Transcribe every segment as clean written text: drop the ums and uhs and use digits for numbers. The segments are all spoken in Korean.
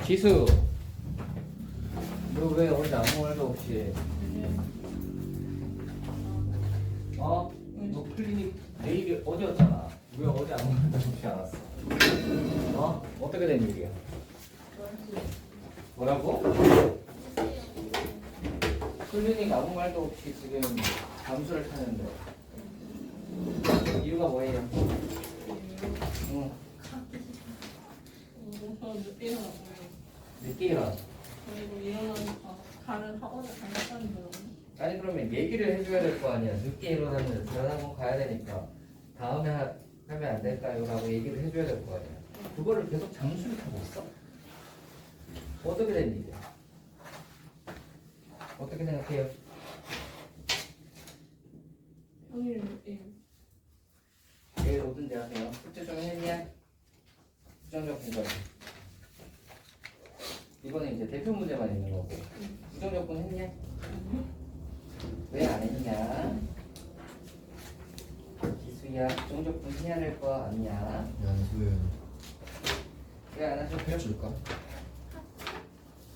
지수, 너 왜 어제 아무 말도 없이? 어? 너 클리닉 내일이 어디였잖아? 왜 어제 아무 말도 없이 안 왔어? 어? 어떻게 된 일이야? 뭐라고? 클리닉 아무 말도 없이 지금 잠수를 타는데 이유가 뭐예요? 응. 늦게 일어났고요. 늦게 일어나. 그리고 일어나니까 다른 학원에 간다는 거. 아니 그러면 얘기를 해줘야 될 거 아니야. 늦게 일어나면 다른 학원 가야 되니까 다음에 하면 안 될까요? 라고 얘기를 해줘야 될 거 아니야. 그거를 계속 잠수를 타고 있어? 어떻게 된 일이야? 어떻게 생각해요? 평일 늦게. 내일 오든지 하세요. 숙제 좀 했냐? 부정적 분석. 이번에 이제 대표 문제만 있는 거고. 부정적 분 했냐? 왜 안 했냐? 기수야, 부정적 분 해야 될 거 아니냐? 연수연 왜 안 하셨어요? 해줄까?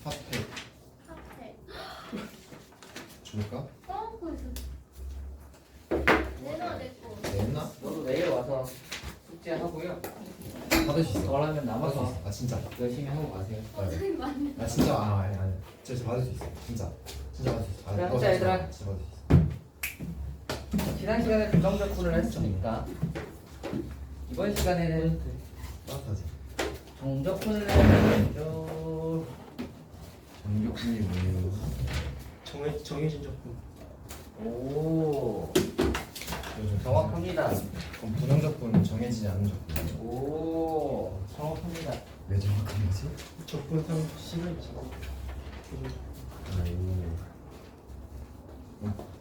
핫팩 카페. 줄까? 써먹고 있어. 내놔 내 거. 냈나? 너도 내일 와서 숙제하고요. 받을 수 있어. 덜 하면 받을 수 남아서 있어. 아 진짜. 열심히 하고 가세요. 어차피 많이. 아 진짜 아니 진짜 받을 수 있어. 진짜 받을 수 있어. 그래, 그거 하자, 얘들아. 진짜 받을 수 있어. 지난 시간에 부정적 분을 했으니까 이번 시간에는 따뜻하지. 정적 분을 해야죠. 정규분이 뭐예요? 정해진 적분. 오, 요즘 정확합니다. 그럼 부정적분 정해지지 않은 적분. 오, 정확합니다. 왜 정확한 거지? 적분상 시간이 있어.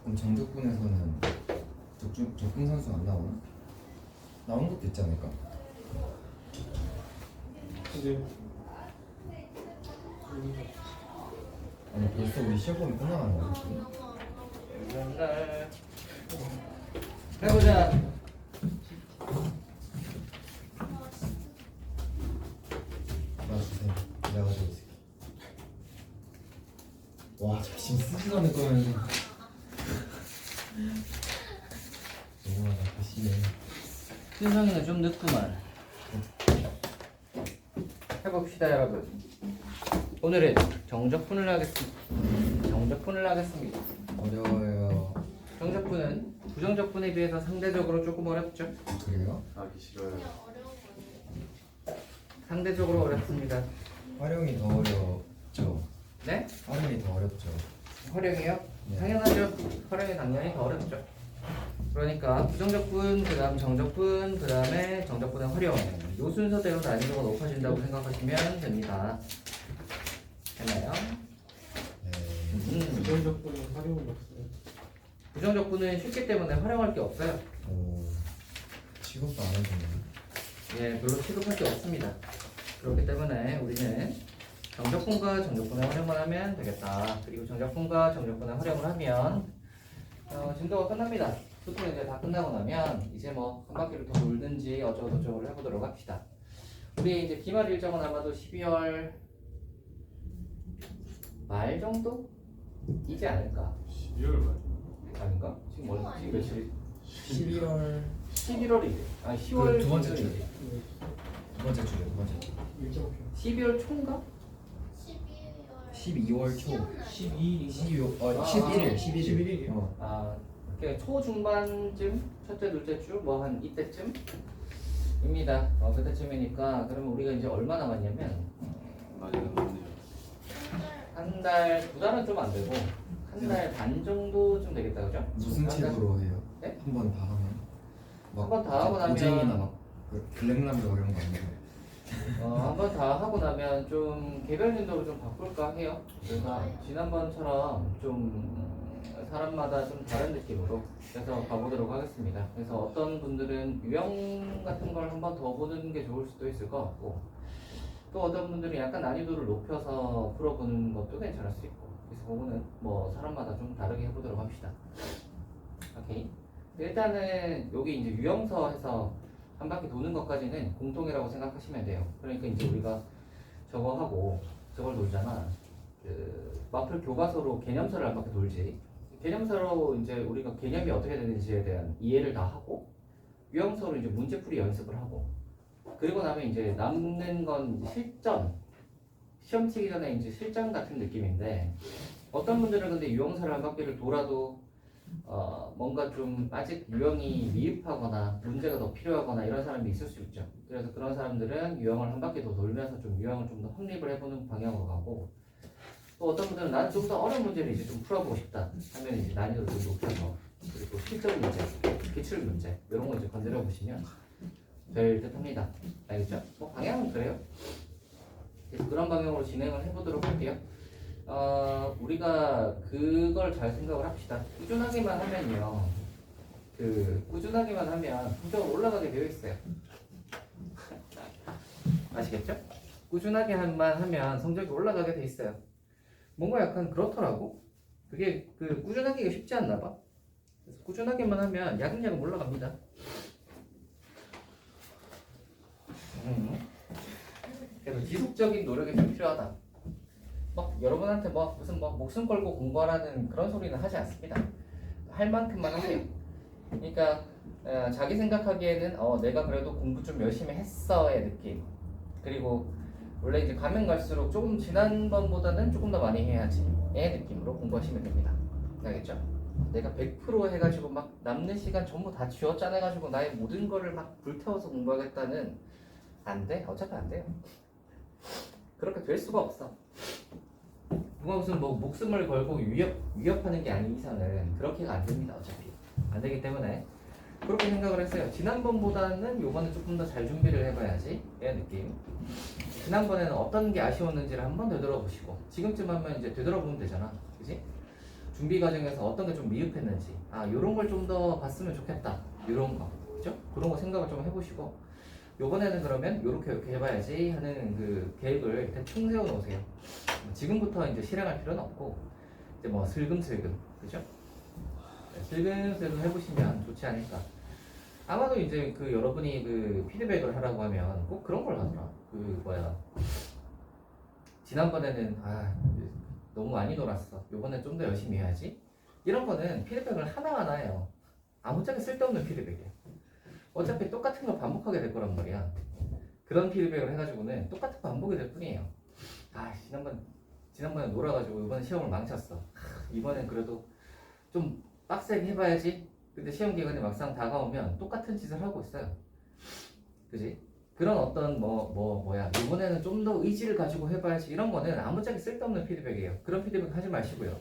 그럼 정적분에서는 적분 선수 안 나오나? 나온 것도 있지 않을까? 근데 아니 벌써 우리 시험범위 끝나가는 거야? 맨날 해보자. 나 주세요. 내가 가지고 있을게. 와 자신 쓰지도 않을 거면서 너무하다 글씨네. 신성이는 좀 늦구만. 해봅시다 여러분. 오늘은 정적분을 하겠습니다. 어려워요. 정적분은 부정적분에 비해서 상대적으로 조금 어렵죠? 그래요? 하기 싫어요. 그냥 어려운 거네. 상대적으로 어렵습니다. 활용이 더 어렵죠. 네? 활용이 더 어렵죠. 활용이요? 네. 당연하죠. 활용이 당연히 더 어렵죠. 그러니까 부정적분, 그 다음 정적분, 그 다음에 정적분의 활용, 요 순서대로 난이도가 높아진다고 생각하시면 됩니다. 됐나요? 네. 부정적분은 활용이 없어요. 부정적분은 쉽기 때문에 활용할 게 없어요. 오 취급도 안 해주네. 예, 별로 취급할 게 없습니다. 그렇기 때문에 우리는 정적분과 정적분의 활용만 하면 되겠다. 그리고 정적분과 정적분의 활용을 하면 진도가 끝납니다. 수능 이제 다 끝나고 나면 이제 뭐 한 바퀴를 더 돌든지 어쩌고저쩌고 해보도록 합시다. 우리 이제 기말 일정은 아마도 12월 말 정도? 이지 않을까? 12월 말. 아닌가? 지금 지금 며칠? 11월 11월이래. 아 10월 두 번째 주. 중순이지. 두 번째 주죠. 두 번째 주. 일정표. 12월 초인가? 12월 초. 12일인가? 12월 아, 11일 11일. 어. 아, 이렇게 초중반쯤, 첫째, 둘째 주, 뭐 한 이때쯤입니다. 그때쯤이니까 그러면 우리가 이제 얼마 남았냐면 많이 남았네요. 한 달, 두 달은 좀 안 되고 한 달 반 정도쯤 되겠다, 그죠? 무슨 한 달- 책으로 해요? 네? 한 번 다 하면? 한번다 하고 나면- 고쟁이나 막 블랙라벨 이런 거 아니고 한 번 다 하고 나면 좀 개별 진도로 좀 바꿀까 해요. 그래서 지난번처럼 좀 사람마다 좀 다른 느낌으로 그래서 가보도록 하겠습니다. 그래서 어떤 분들은 유형 같은 걸 한 번 더 보는 게 좋을 수도 있을 것 같고 또 어떤 분들은 약간 난이도를 높여서 풀어보는 것도 괜찮을 수 있고 그래서 그거는 뭐 사람마다 좀 다르게 해보도록 합시다. 오케이. 일단은 여기 이제 유형서 해서 한 바퀴 도는 것까지는 공통이라고 생각하시면 돼요. 그러니까 이제 우리가 저거 하고 저걸 돌잖아. 그 마플 교과서로 개념서를 한 바퀴 돌지. 개념서로 이제 우리가 개념이 어떻게 되는지에 대한 이해를 다 하고 유형서로 이제 문제풀이 연습을 하고 그리고 나면 이제 남는 건 실전. 시험 치기 전에 이제 실전 같은 느낌인데 어떤 분들은 근데 유형서를 한 바퀴를 돌아도 뭔가 좀 아직 유형이 미흡하거나 문제가 더 필요하거나 이런 사람이 있을 수 있죠. 그래서 그런 사람들은 유형을 한 바퀴 더 돌면서 좀 유형을 좀 더 확립을 해보는 방향으로 가고 또 어떤 분들은 나는 좀 더 어려운 문제를 이제 좀 풀어보고 싶다 하면 이제 난이도를 좀 높여서 그리고 실전 문제, 기출 문제 이런 거 이제 건드려 보시면 될 듯합니다. 알겠죠? 뭐 방향은 그래요. 그래서 그런 방향으로 진행을 해보도록 할게요. 우리가 그걸 잘 생각을 합시다. 꾸준하게만 하면요. 꾸준하게만 하면 성적은 올라가게 되어 있어요. 아시겠죠? 꾸준하게만 하면 성적이 올라가게 돼 있어요. 뭔가 약간 그렇더라고. 그게 꾸준하기가 쉽지 않나 봐. 그래서 꾸준하게만 하면 야금야금 올라갑니다. 그래서 지속적인 노력이 좀 필요하다. 막 여러분한테 무슨 목숨 걸고 공부하라는 그런 소리는 하지 않습니다. 할 만큼만 하세요. 그러니까 자기 생각하기에는 내가 그래도 공부 좀 열심히 했어의 느낌. 그리고 원래 이제 가면 갈수록 조금 지난번보다는 조금 더 많이 해야지의 느낌으로 공부하시면 됩니다. 알겠죠? 내가 100% 해가지고 막 남는 시간 전부 다 쥐어짜내가지고 나의 모든 거를 막 불태워서 공부하겠다는 안 돼. 어차피 안 돼요. 그렇게 될 수가 없어. 누가 무슨 목숨을 걸고 위협하는 게 아닌 이상은 그렇게가 안 됩니다. 어차피 안 되기 때문에 그렇게 생각을 했어요. 지난번보다는 요번에 조금 더 잘 준비를 해봐야지 이 느낌. 지난번에는 어떤 게 아쉬웠는지를 한번 되돌아보시고 지금쯤 하면 이제 되돌아보면 되잖아. 그지? 준비 과정에서 어떤 게 좀 미흡했는지 요런 걸 좀 더 봤으면 좋겠다. 요런 거 그죠? 그런 거 생각을 좀 해보시고 요번에는 그러면 요렇게 해봐야지 하는 그 계획을 대충 세워놓으세요. 지금부터 이제 실행할 필요는 없고 이제 슬금슬금 그죠? 슬금슬금 해보시면 좋지 않을까. 아마도 이제 여러분이 피드백을 하라고 하면 꼭 그런 걸 하더라. 지난번에는 너무 많이 놀았어. 요번엔 좀 더 열심히 해야지. 이런 거는 피드백을 하나하나 해요. 아무짝에 쓸데없는 피드백이야. 어차피 똑같은 걸 반복하게 될 거란 말이야. 그런 피드백을 해가지고는 똑같은 반복이 될 뿐이에요. 지난번에 놀아가지고 이번에 시험을 망쳤어. 이번엔 그래도 좀 빡세게 해봐야지. 근데 시험 기간이 막상 다가오면 똑같은 짓을 하고 있어요. 그지? 그런 어떤 이번에는 좀 더 의지를 가지고 해봐야지. 이런 거는 아무짝에 쓸데없는 피드백이에요. 그런 피드백 하지 마시고요.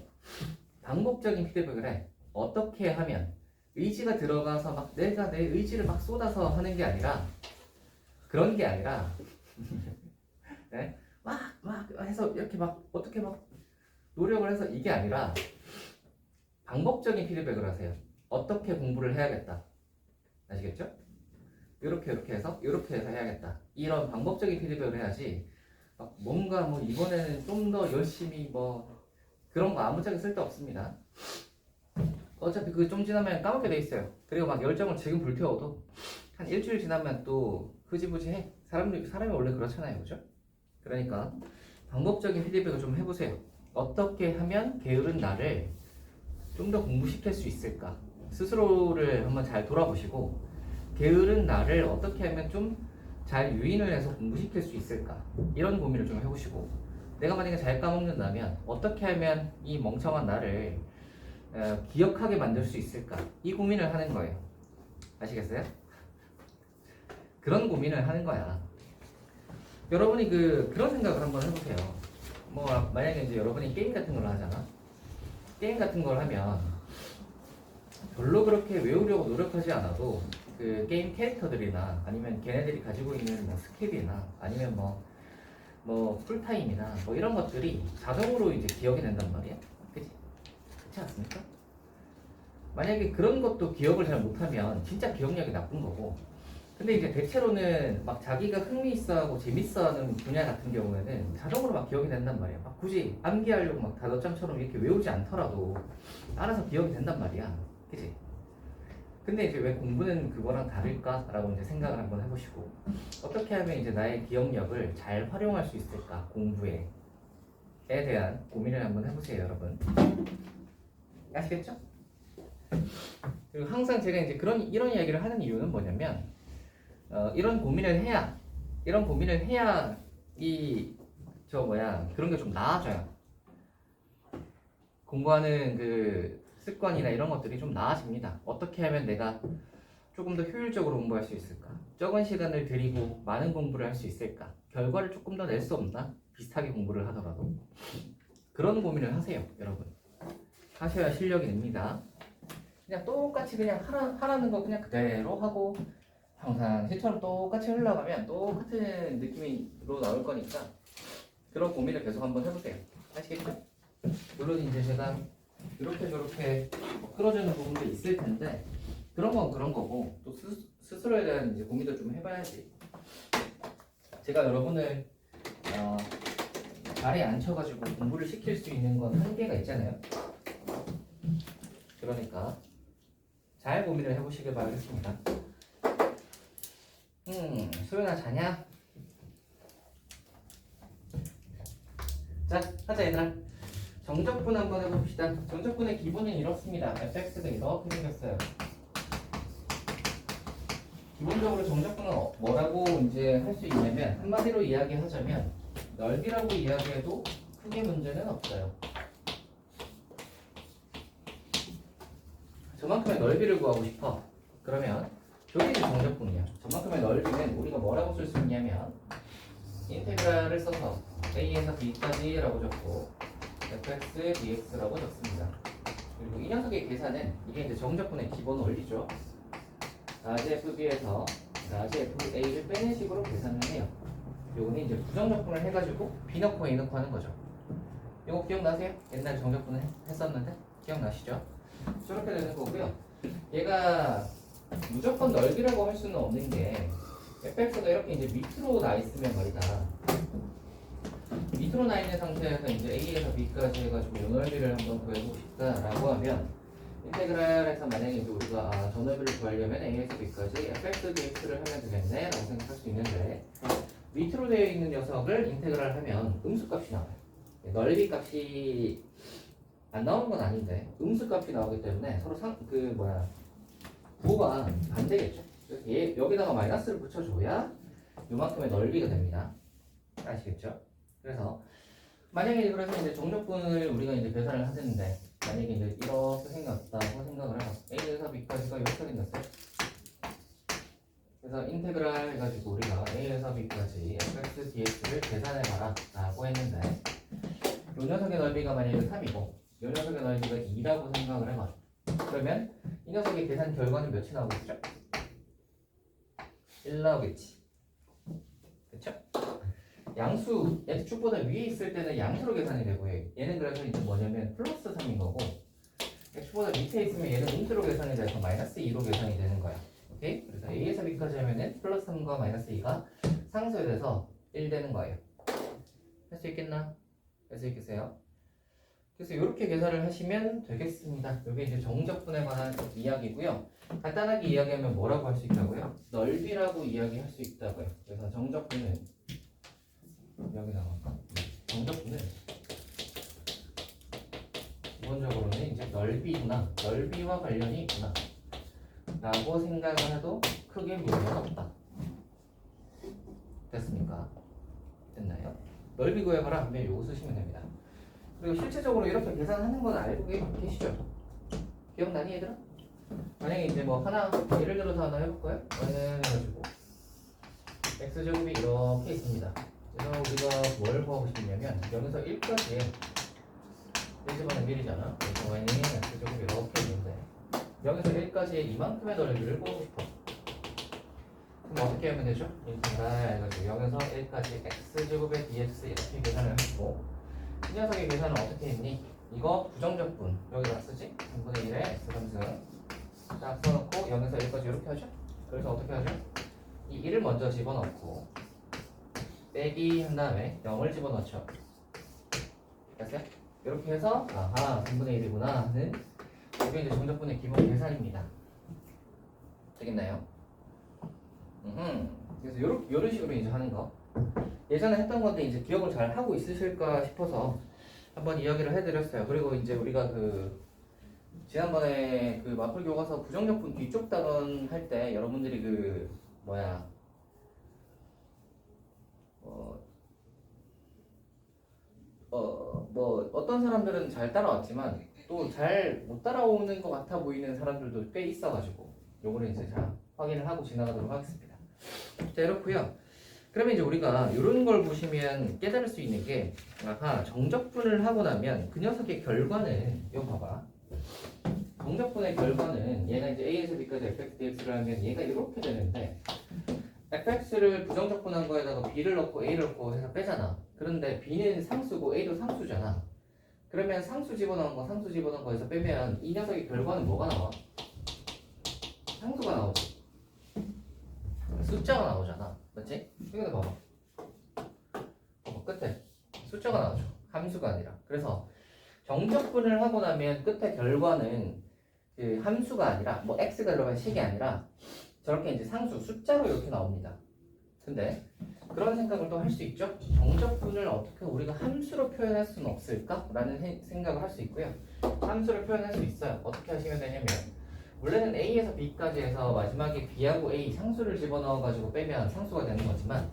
방법적인 피드백을 해. 어떻게 하면 의지가 들어가서 막 내가 내 의지를 막 쏟아서 하는 게 아니라 그런 게 아니라 네? 막 해서 이렇게 막 어떻게 막 노력을 해서 이게 아니라 방법적인 피드백을 하세요. 어떻게 공부를 해야겠다. 아시겠죠? 이렇게 해서 해야겠다. 이런 방법적인 피드백을 해야지 막 뭔가 이번에는 좀 더 열심히 그런 거 아무짝에 쓸데없습니다. 어차피 좀 지나면 까먹게 돼 있어요. 그리고 막 열정을 지금 불태워도 한 일주일 지나면 또 흐지부지해. 사람이 원래 그렇잖아요. 그죠? 그러니까 방법적인 피드백을 좀 해보세요. 어떻게 하면 게으른 나를 좀 더 공부시킬 수 있을까? 스스로를 한번 잘 돌아보시고 게으른 나를 어떻게 하면 좀 잘 유인을 해서 공부시킬 수 있을까? 이런 고민을 좀 해보시고 내가 만약에 잘 까먹는다면 어떻게 하면 이 멍청한 나를 기억하게 만들 수 있을까? 이 고민을 하는 거예요. 아시겠어요? 그런 고민을 하는 거야. 여러분이 그런 생각을 한번 해보세요. 만약에 이제 여러분이 게임 같은 걸 하잖아. 게임 같은 걸 하면 별로 그렇게 외우려고 노력하지 않아도 게임 캐릭터들이나 아니면 걔네들이 가지고 있는 스킬이나 아니면 풀타임이나 이런 것들이 자동으로 이제 기억이 된단 말이야. 그치 않습니까? 만약에 그런 것도 기억을 잘 못하면 진짜 기억력이 나쁜 거고. 근데 이제 대체로는 막 자기가 흥미있어하고 재밌어하는 분야 같은 경우에는 자동으로 막 기억이 된단 말이야. 막 굳이 암기하려고 막 단어장처럼 이렇게 외우지 않더라도 알아서 기억이 된단 말이야. 그치? 근데 이제 왜 공부는 그거랑 다를까라고 이제 생각을 한번 해보시고 어떻게 하면 이제 나의 기억력을 잘 활용할 수 있을까 공부에 대한 고민을 한번 해보세요, 여러분. 아시겠죠? 그리고 항상 제가 이제 이런 이야기를 하는 이유는 뭐냐면 이런 고민을 해야 그런 게 좀 나아져요. 공부하는 그 습관이나 이런 것들이 좀 나아집니다. 어떻게 하면 내가 조금 더 효율적으로 공부할 수 있을까? 적은 시간을 들이고 많은 공부를 할 수 있을까? 결과를 조금 더 낼 수 없나? 비슷하게 공부를 하더라도 그런 고민을 하세요, 여러분. 하셔야 실력이 납니다. 그냥 똑같이 그냥 하라는 거 그냥 그대로 하고 평상시처럼 똑같이 흘러가면 똑같은 느낌으로 나올 거니까 그런 고민을 계속 한번 해보세요. 아시겠죠? 물론 이제 제가 이렇게 저렇게 끌어주는 부분도 있을 텐데 그런 건 그런 거고 또 스스로에 대한 이제 고민도 좀 해봐야지. 제가 여러분을 자리에 앉혀가지고 공부를 시킬 수 있는 건 한계가 있잖아요. 그러니까 잘 고민을 해보시길 바라겠습니다. 소연아 자냐? 자, 하자 얘들아. 정적분 한번 해봅시다. 정적분의 기본은 이렇습니다. fx가 이렇게 생겼어요. 기본적으로 정적분은 뭐라고 이제 할 수 있냐면 한마디로 이야기하자면 넓이라고 이야기해도 크게 문제는 없어요. 저만큼의 넓이를 구하고 싶어. 그러면 저게 이제 정적분이야. 저만큼의 넓이는 우리가 뭐라고 쓸 수 있냐면 인테그랄을 써서 a에서 b까지 라고 적고 fx dx라고 적습니다. 그리고 이 녀석의 계산은 이게 이제 정적분의 기본 원리죠. 라지 fb에서 라지 fa를 빼는 식으로 계산을 해요. 요거는 이제 부정적분을 해가지고 b 넣고 a 넣고 하는 거죠. 요거 기억나세요? 옛날에 정적분을 했었는데 기억나시죠? 저렇게 되는 거고요. 얘가 무조건 넓이라고 할 수는 없는 게 fx가 이렇게 이제 밑으로 나 있으면 말이다. 밑으로 나 있는 상태에서 이제 a에서 b까지 해가지고 요 넓이를 한번 구해보고 싶다라고 하면 인테그랄에서 만약에 이제 우리가 저 넓이를 구하려면 a에서 b까지 fx dx를 하면 되겠네 라고 생각할 수 있는데 밑으로 되어 있는 녀석을 인테그랄 하면 음수값이 나와요. 넓이 값이 안 나오는 건 아닌데 음수값이 나오기 때문에 서로 부호가 안 되겠죠. 그래서 여기다가 마이너스를 붙여줘야 요만큼의 넓이가 됩니다. 아시겠죠? 그래서 만약에 그래서 이제 정적분을 우리가 이제 계산을 하는데 만약에 이제 이렇게 생겼다고 생각을 해봐. a에서 b까지가 이렇게 생겼어요. 그래서 인테그랄 해가지고 우리가 a에서 b까지 fx dx를 계산해봐라 라고 했는데 요 녀석의 넓이가 만약에 3이고 요 녀석의 넓이가 2라고 생각을 해봐. 그러면 이 녀석의 계산 결과는 몇이 나오겠죠? 1 나오겠지. 그쵸? 양수 x축보다 위에 있을 때는 양수로 계산이 되고 얘는 그래서 이제 뭐냐면 플러스 3인 거고 x축보다 밑에 있으면 얘는 음수로 계산이 돼서 마이너스 2로 계산이 되는 거야. 오케이? 그래서 a에서 b까지 하면은 플러스 3과 마이너스 2가 상쇄돼서 1 되는 거예요. 할 수 있겠나? 할 수 있겠어요? 그래서 이렇게 계산을 하시면 되겠습니다. 이게 이제 정적분에 관한 이야기고요. 간단하게 이야기하면 뭐라고 할 수 있다고요? 넓이라고 이야기할 수 있다고요. 그래서 정적분은 여기 나갈까? 정적분은 기본적으로는 이제 넓이구나, 넓이와 관련이 있구나 라고 생각을 해도 크게 문제는 없다. 됐습니까? 됐나요? 넓이 구해봐라 하면 요거 쓰시면 됩니다. 그리고 실제적으로 이렇게 계산하는 건 알고 계시죠? 기억나니 얘들아? 만약에 이제 뭐 하나 예를 들어서 하나 해볼까요? 해가지고 x제곱이 이렇게 있습니다. 그래서 우리가 뭘 구하고 싶냐면 여기서 1까지 1집어넣으면 1이잖아. 그래서 y는 x제곱이 이렇게 있는데 여기서 1까지 이만큼의 넓이를 구하고 싶어. 그럼 어떻게 하면 되죠? 인테그랄 해가지고 여기서 1까지 x제곱의 dx 이렇게 계산을 하고 이 녀석의 계산은 어떻게 했니? 이거 부정적분 여기다 쓰지? 3분의 1에 x분승 딱 써놓고 여기서 1까지 이렇게 하죠? 그래서 어떻게 하죠? 이 1을 먼저 집어넣고 빼기 한 다음에 0을 집어넣죠. 됐어요? 이렇게 해서 아하 3분의 1이구나 하는 이게 이제 정적분의 기본 계산입니다. 되겠나요? 그래서 요런 식으로 이제 하는 거 예전에 했던 건데 이제 기억을 잘 하고 있으실까 싶어서 한번 이야기를 해드렸어요. 그리고 이제 우리가 그 지난번에 그 마플 교과서 부정적분 뒤쪽 단원 할 때 여러분들이 그 뭐야 뭐 어떤 사람들은 잘 따라왔지만 또 잘 못 따라오는 것 같아 보이는 사람들도 꽤 있어가지고 요거를 이제 자 확인을 하고 지나가도록 하겠습니다. 자 이렇고요. 그러면 이제 우리가 이런 걸 보시면 깨달을 수 있는 게 아하 정적분을 하고 나면 그 녀석의 결과는 이거 봐봐. 정적분의 결과는 얘가 이제 a에서 b까지 fx dx를 하면 얘가 이렇게 되는데 fx를 부정적분한 거에다가 b를 넣고 a를 넣고 해서 빼잖아. 그런데 b는 상수고 a도 상수잖아. 그러면 상수 집어넣은 거 상수 집어넣은 거에서 빼면 이 녀석의 결과는 뭐가 나와? 상수가 나오지. 숫자가 나오잖아. 맞지? 여기다 봐봐. 끝에 숫자가 나오죠. 함수가 아니라. 그래서 정적분을 하고 나면 끝에 결과는 그 함수가 아니라 뭐 x가 들어간 식이 아니라 저렇게 이제 상수 숫자로 이렇게 나옵니다. 근데 그런 생각을 또 할 수 있죠. 정적분을 어떻게 우리가 함수로 표현할 수는 없을까? 라는 생각을 할 수 있고요. 함수로 표현할 수 있어요. 어떻게 하시면 되냐면 원래는 a에서 b까지 해서 마지막에 b하고 a 상수를 집어넣어 가지고 빼면 상수가 되는 거지만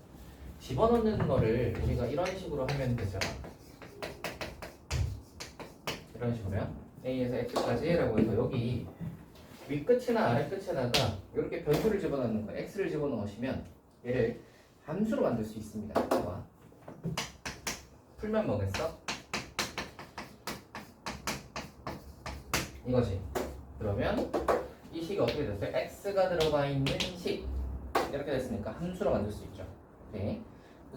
집어넣는 거를 우리가 이런 식으로 하면 되죠. 이런 식으로요. a에서 x까지 라고 해서 여기 윗끝이나 아래끝에다가 이렇게 변수를 집어넣는 거 x를 집어넣으시면 얘를 함수로 만들 수 있습니다. 봐봐. 풀면 뭐겠어? 이거지. 그러면 이 식이 어떻게 됐어요? x가 들어가 있는 식 이렇게 됐으니까 함수로 만들 수 있죠. 오케이.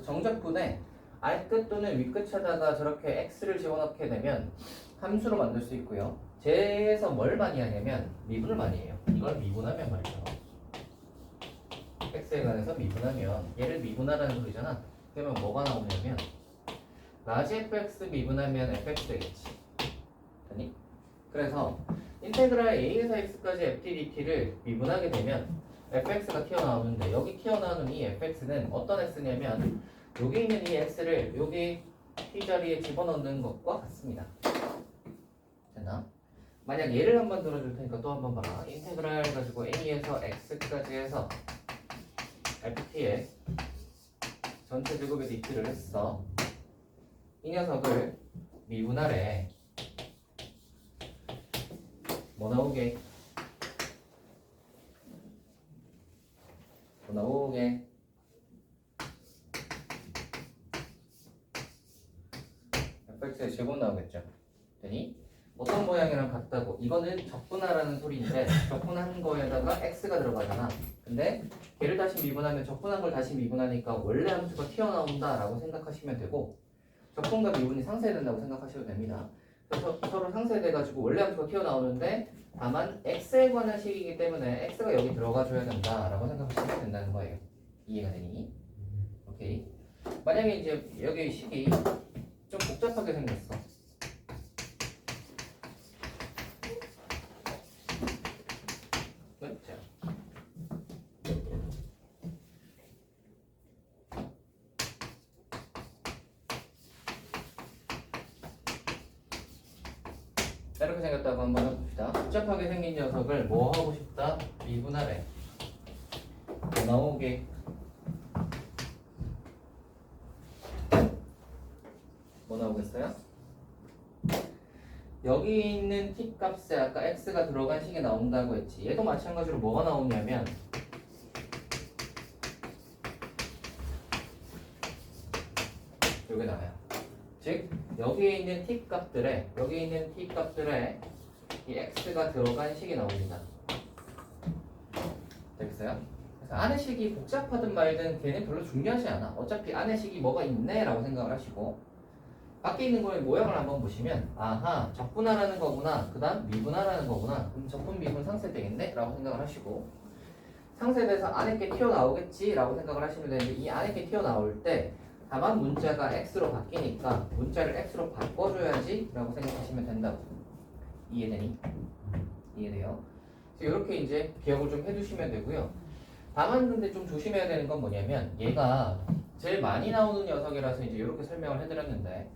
정적분에 아래끝 또는 윗끝에다가 저렇게 x를 집어넣게 되면 함수로 만들 수 있고요. 쟤에서 뭘 많이 하냐면 미분을 많이 해요. 이걸 미분하면 말이죠. x에 관해서 미분하면 얘를 미분하라는 소리잖아. 그러면 뭐가 나오냐면 라지 fx 미분하면 fx 되겠지. 되니? 그래서 인테그랄 a에서 x까지 ftdt를 미분하게 되면 fx가 튀어나오는데 여기 튀어나오는 이 fx는 어떤 x냐면 여기 있는 이 x를 여기 t 자리에 집어넣는 것과 같습니다. 됐나? 만약 얘를 한번 들어줄 테니까 또 한번 봐봐. 인테그랄 가지고 a에서 x까지 해서 ft의 전체 제곱의 dt를 했어. 이 녀석을 미분하래. 뭐 나오게? 뭐 나오게? fx의 제곱 나오겠죠. 되니? 어떤 모양이랑 같다고? 이거는 적분하라는 소리인데 적분한 거에다가 x가 들어가잖아. 근데 걔를 다시 미분하면 적분한 걸 다시 미분하니까 원래 함수가 튀어나온다 라고 생각하시면 되고 적분과 미분이 상쇄된다고 생각하셔도 됩니다. 그래서 서로 상쇄돼가지고 원래 함수가 튀어나오는데 다만 x에 관한 식이기 때문에 x가 여기 들어가줘야 된다 라고 생각하시면 된다는 거예요. 이해가 되니? 오케이. 만약에 이제 여기 식이 좀 복잡하게 생겼어. 그렇죠. 이렇게 생겼다고 한번 해봅시다. 복잡하게 생긴 녀석을 뭐 하고 싶다? 미분하래. 뭐 나오게? 뭐 나오겠어요? 여기 있는 t 값에 아까 x가 들어간 식이 나온다고 했지. 얘도 마찬가지로 뭐가 나오냐면 여기 나와요. 즉 여기에 있는 t 값들에 이 x가 들어간 식이 나옵니다. 되겠어요? 그래서 안의 식이 복잡하든 말든 걔는 별로 중요하지 않아. 어차피 안의 식이 뭐가 있네 라고 생각을 하시고 밖에 있는 거의 모양을 한번 보시면 아하 적분하라는 거구나, 그 다음 미분하라는 거구나, 그럼 적분 미분 상쇄되겠네 라고 생각을 하시고 상쇄돼서 안에 게 튀어나오겠지 라고 생각을 하시면 되는데 이 안에 게 튀어나올 때 다만 문자가 x로 바뀌니까 문자를 x로 바꿔줘야지 라고 생각하시면 된다고. 이해되니? 이해돼요? 그래서 이렇게 이제 기억을 좀 해두시면 되고요. 다만 근데 좀 조심해야 되는 건 뭐냐면 얘가 제일 많이 나오는 녀석이라서 이제 이렇게 설명을 해드렸는데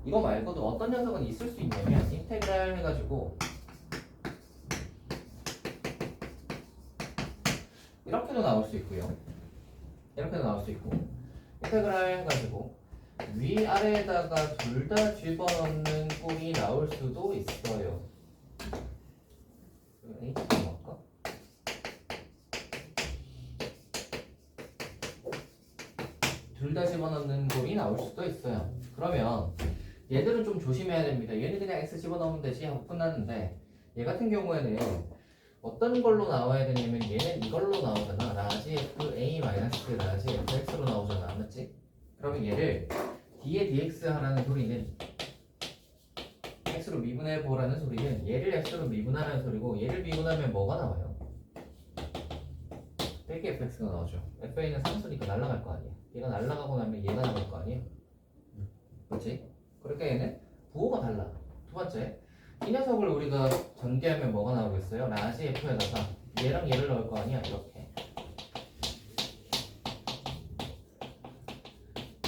이거 말고도 어떤 녀석은 있을 수 있냐면 인테그랄 해가지고 이렇게도 나올 수 있고요. 이렇게도 나올 수 있고 인테그랄 해가지고 위아래에다가 둘 다 집어넣는 꼴이 나올 수도 있어요. H 할까? 둘 다 집어넣는 꼴이 나올 수도 있어요. 그러면 얘들은 좀 조심해야 됩니다. 얘는 그냥 X 집어넣으면 되지 하고 끝났는데 얘 같은 경우에는 어떤 걸로 나와야 되냐면 얘는 이걸로 나오잖아. 라지 F A 마이너스 라지 F X로 나오잖아. 맞지? 그러면 얘를 D에 dx 하라는 소리는 x로 미분해 보라는 소리는 얘를 x로 미분하라는 소리고 얘를 미분하면 뭐가 나와요? 빼기 fx가 나오죠. fa는 상수니까 날아갈 거 아니야. 얘가 날아가고 나면 얘가 나올 거 아니에요. 그렇지? 그러니까 얘는 부호가 달라. 두 번째, 이 녀석을 우리가 전개하면 뭐가 나오겠어요? 라지 f에다가 얘랑 얘를 넣을 거 아니야.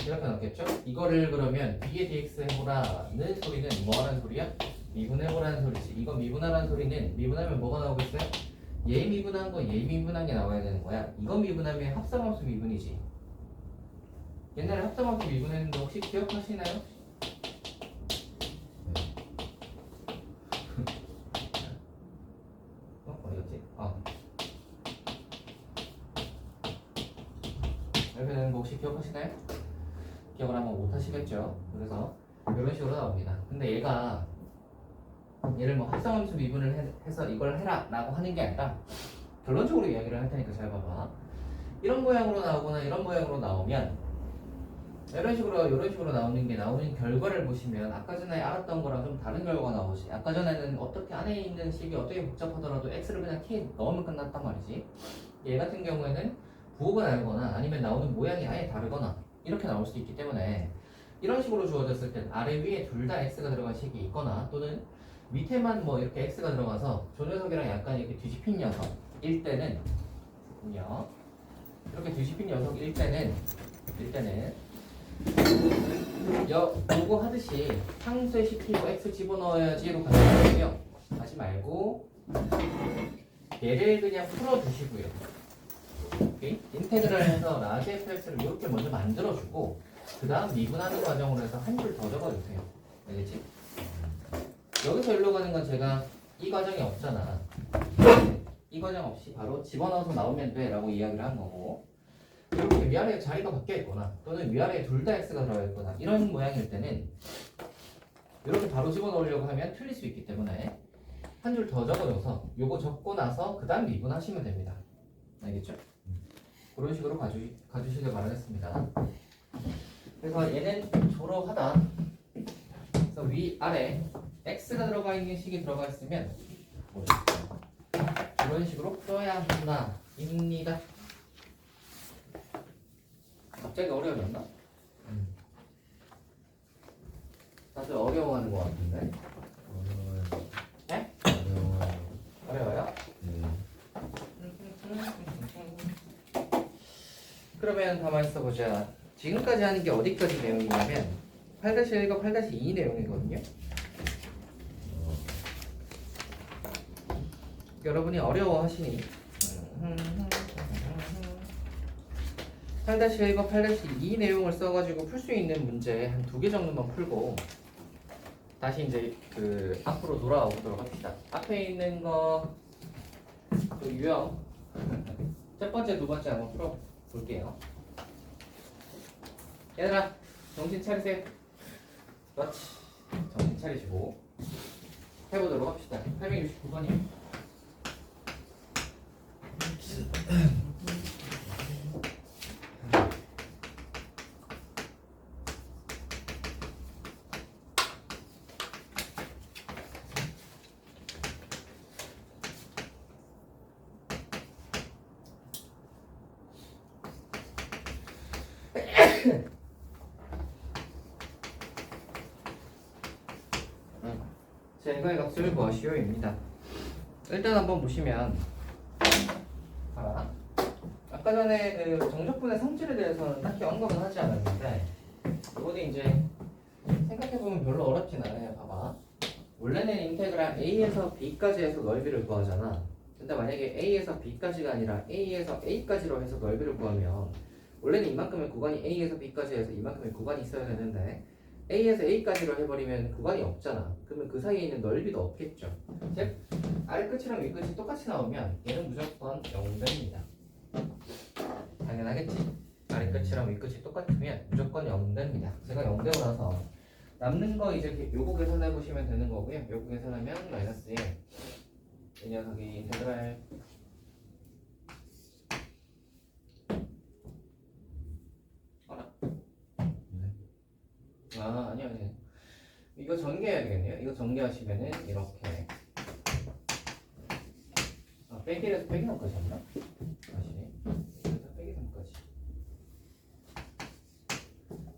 이렇게 넣겠죠? 이거를 그러면 B에 dx 해보라는 소리는 뭐 하라는 소리야? 미분해보라는 소리지. 이거 미분하라는 소리는 미분하면 뭐가 나오겠어요? 얘 미분한 거 얘 미분한 게 나와야 되는 거야. 이거 미분하면 합성함수 미분이지. 옛날에 합성함수 미분했는데 혹시 기억하시나요? 어디였지? 이렇게 되는 거 혹시 기억하시나요? 기억을 한번 못 하시겠죠? 그래서 이런 식으로 나옵니다. 근데 얘를 뭐 합성함수 미분을 해서 이걸 해라 라고 하는 게 아니라 결론적으로 이야기를 할 테니까 잘 봐봐. 이런 모양으로 나오거나 이런 모양으로 나오면 이런 식으로 나오는 게 나오는 결과를 보시면 아까 전에 알았던 거랑 좀 다른 결과가 나오지. 아까 전에는 어떻게 안에 있는 식이 어떻게 복잡하더라도 x를 그냥 t 넣으면 끝났단 말이지. 얘 같은 경우에는 부호가 다르거나 아니면 나오는 모양이 아예 다르거나 이렇게 나올 수 있기 때문에 이런 식으로 주어졌을 땐 아래 위에 둘 다 x가 들어간 식이 있거나 또는 밑에만 뭐 이렇게 x가 들어가서 저 녀석이랑 약간 이렇게 뒤집힌 녀석일 때는 이렇게 뒤집힌 녀석일 때는 요거 하듯이 상수에 시키고 x 집어넣어야지로 가져가고요. 하지 말고 얘를 그냥 풀어주시고요. 오케이? 인테그랄 해서 라지 fx를 이렇게 먼저 만들어주고 그 다음 미분하는 과정으로 해서 한 줄 더 적어주세요. 알겠지? 여기서 일로 가는 건 제가 이 과정이 없잖아. 이 과정 없이 바로 집어넣어서 나오면 돼 라고 이야기를 한 거고 이렇게 위아래에 자리가 바뀌어 있거나 또는 위아래에 둘 다 x가 들어가 있거나 이런 모양일 때는 이렇게 바로 집어넣으려고 하면 틀릴 수 있기 때문에 한 줄 더 적어줘서 요거 적고 나서 그 다음 미분하시면 됩니다. 알겠죠? 그런 식으로 가주시길 바라겠습니다. 그래서 얘는 졸업하다. 그래서 위아래 x가 들어가 있는 식이 들어가 있으면 이런 식으로 풀어야 한다입니다. 갑자기 어려워졌나? 다들 어려워하는 것 같은데? 네? 어려워요? 그러면 가만히 있어보자. 지금까지 하는 게 어디까지 내용이냐면 8-1과 8-2 내용이거든요. 여러분이 어려워하시니 8-1과 8-2 내용을 써가지고 풀 수 있는 문제 한 2개 정도만 풀고 다시 이제 그 앞으로 돌아와 보도록 합시다. 앞에 있는 거 그 유형 첫 번째, 두 번째 한번 풀어 볼게요. 얘들아 정신 차리세요. 그렇지. 정신 차리시고 해보도록 합시다. 869번이요. 제거의 값을 구하시오입니다. 일단 한번 보시면 아까 전에 그 정적분의 성질에 대해서는 딱히 언급은 하지 않았는데 이번에 이제 생각해보면 별로 어렵진 않아요. 봐봐. 원래는 인테그랄 a에서 b까지 해서 넓이를 구하잖아. 근데 만약에 a에서 b까지가 아니라 a에서 a까지로 해서 넓이를 구하면 원래는 이만큼의 구간이 a에서 b까지 해서 이만큼의 구간이 있어야 되는데 a에서 a까지로 해버리면 구간이 없잖아. 그러면 그 사이에 있는 넓이도 없겠죠. 즉 아래 끝이랑 위 끝이 똑같이 나오면 얘는 무조건 0됩니다. 당연하겠지? 아래 끝이랑 위 끝이 똑같으면 무조건 0됩니다. 제가 0되고 나서 남는 거 이제 요거 계산해 보시면 되는 거고요. 요거 계산하면 마이너스 1. 이 녀석이 인테그랄 알아? 아니요. 이거 전개해야 되겠네요. 이거 전개하시면은 이렇게 빼기에서 빼기 3까지 했나? 다시 그래서 빼기 3까지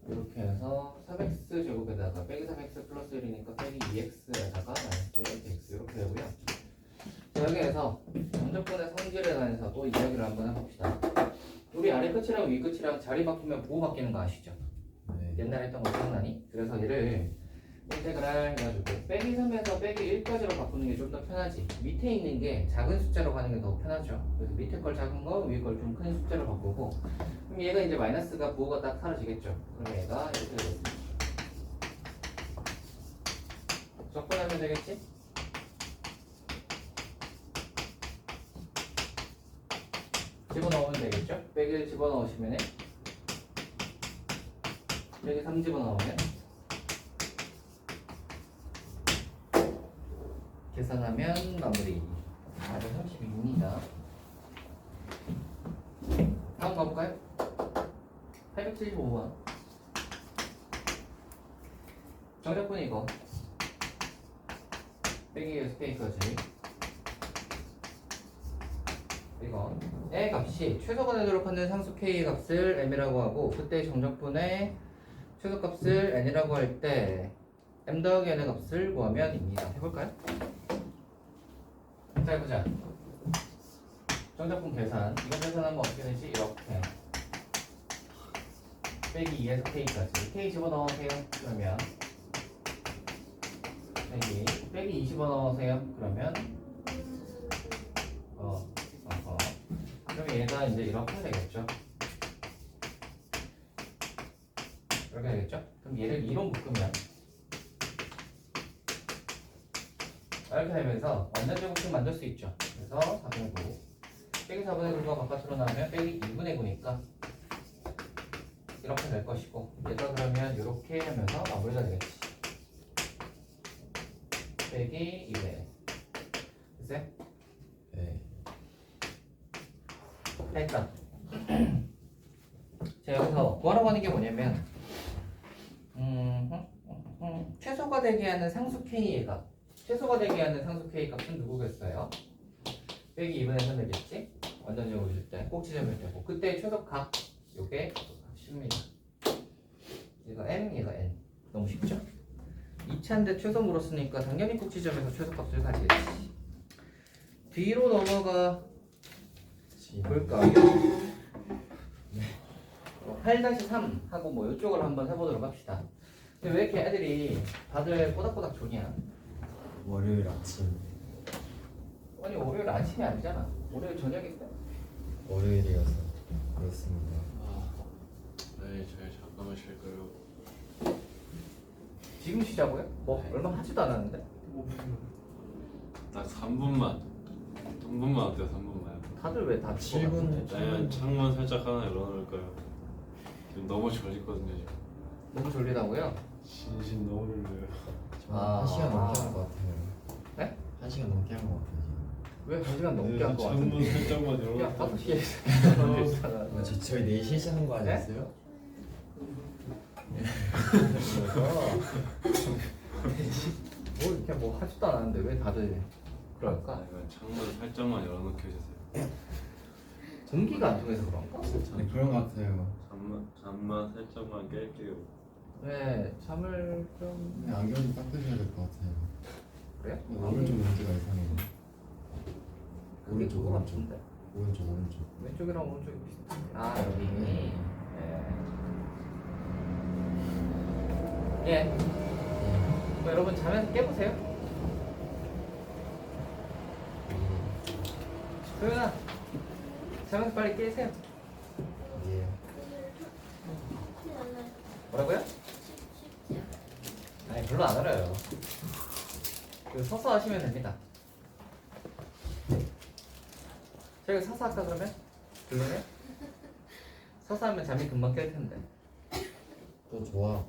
이렇게 해서 3x 제곱에다가 빼기 3x 플러스 1이니까 빼기 2x에다가 마이너스 1x 이렇게 되고요. 자, 여기에서 정적분의 성질에 관해서 또 이야기를 한번 해봅시다. 우리 아래 끝이랑 위 끝이랑 자리 바꾸면 보호 바뀌는 거 아시죠? 네. 옛날에 했던 거 기억나니? 그래서 얘를 인테그랄 해가지고 빼기 3에서 빼기 1까지로 바꾸는 게 좀 더 편하지. 밑에 있는 게 작은 숫자로 가는 게 더 편하죠. 그래서 밑에 걸 작은 거, 위에 걸 좀 큰 숫자로 바꾸고 그럼 얘가 이제 마이너스가 부호가 딱 사라지겠죠. 그럼 얘가 이렇게 되겠습니다. 적분하면 되겠지? 집어넣으면 되겠죠? 빼기를 집어넣으시면 빼기 3 집어넣으면 계산하면 마무리 432입니다. 다음 가볼까요? 875번 정답분이 이거 빼기 SK까지 이건 의 값이 최소가 되도록 하는 상수 K의 값을 M이라고 하고 그때 정적분의 최소값을 N이라고 할 때 M 더하기 N의 값을 구하면 입니다. 해볼까요? 자 해보자. 정적분 계산 이거 계산하면 어떻게 되지? 이렇게 빼기 2에서 K까지 K 집어넣으세요. 그러면 빼기 2 집어넣으세요. 그러면 그럼 얘가 이제 이렇게 되겠죠. 이렇게 되겠죠? 그럼 얘를 2로 묶으면 이렇게 되면서 완전 제곱식 만들 수 있죠. 그래서 4분의 9 빼기 4분의 9가 바깥으로 나오면 빼기 2분의 9니까 이렇게 될 것이고 얘가 그러면 이렇게 하면서 마무리가 되겠지. 빼기 2분의 9 됐어요? 네. 됐다. 자 여기서 구하라고 하는 게 뭐냐면 최소가 되게 하는 상수 K의 값 최소가 되게 하는 상수 K 값은 누구겠어요? 빼기 2분의 3이겠지? 완전 제곱일 때 꼭지점일 때고 그때 최소값 요게 값입니다. 얘가 M 얘가 N 너무 쉽죠? 2차인데 최소 물었으니까 당연히 꼭지점에서 최소값을 가지겠지. 뒤로 넘어가 볼까요? 8-3 하고 뭐 이쪽을 한번 해보도록 합시다. 근데 왜 이렇게 애들이 다들 꼬닥꼬닥 조냐? 월요일 아침. 아니 월요일 아침이 아니잖아. 월요일 저녁인데. 월요일이어서 그렇습니다. 네, 저희 잠깐만 쉴까요? 지금 쉬자고요? 뭐 얼마 하지도 않았는데. 딱 3분만 어때요? 3분만. 다들 왜 다 7분. 네, 창문 살짝 하나 열어놓을까요? 지금 너무 졸리거든요 지금. 너무 졸리다고요? 진심 너무 졸려요. 아. 1시간 넘게 한 것 같아요. 네? 1시간 넘게 한 것 같아요 왜 1시간 넘게 한 거 창문 같은데? 살짝만 야 열어놓을까요? 5시에 지금. 저희 4시에 시작한 거 아니었어요? 뭐 이렇게 뭐 하지도 않았는데 왜 다들 그럴까? 아, 이건 창문 살짝만 열어놓게 해주세요. 공기가 안 통해서 그런가? 네, 그런 것 같아요. 잠만 살짝만 깰게요. 네 잠을 좀 근데 안경 좀 닦으셔야 될 것 같아요. 그래요? 오른쪽 문제가 이상해요. 그게 오른쪽 그거 오른쪽 같은데 오른쪽. 왼쪽이랑 오른쪽이 비슷해. 아 여기. 네. 예. 뭐 여러분 자면서 깨보세요. 소연아, 자면서 빨리 깨세요. 예. 쉽지 않아요. 뭐라고요? 쉽지 않아요. 아니 별로 안 어려요. 그 서서 하시면 됩니다. 저희가 서서 할까 그러면? 별로네? 서서 하면 잠이 금방 깰 텐데. 또 좋아.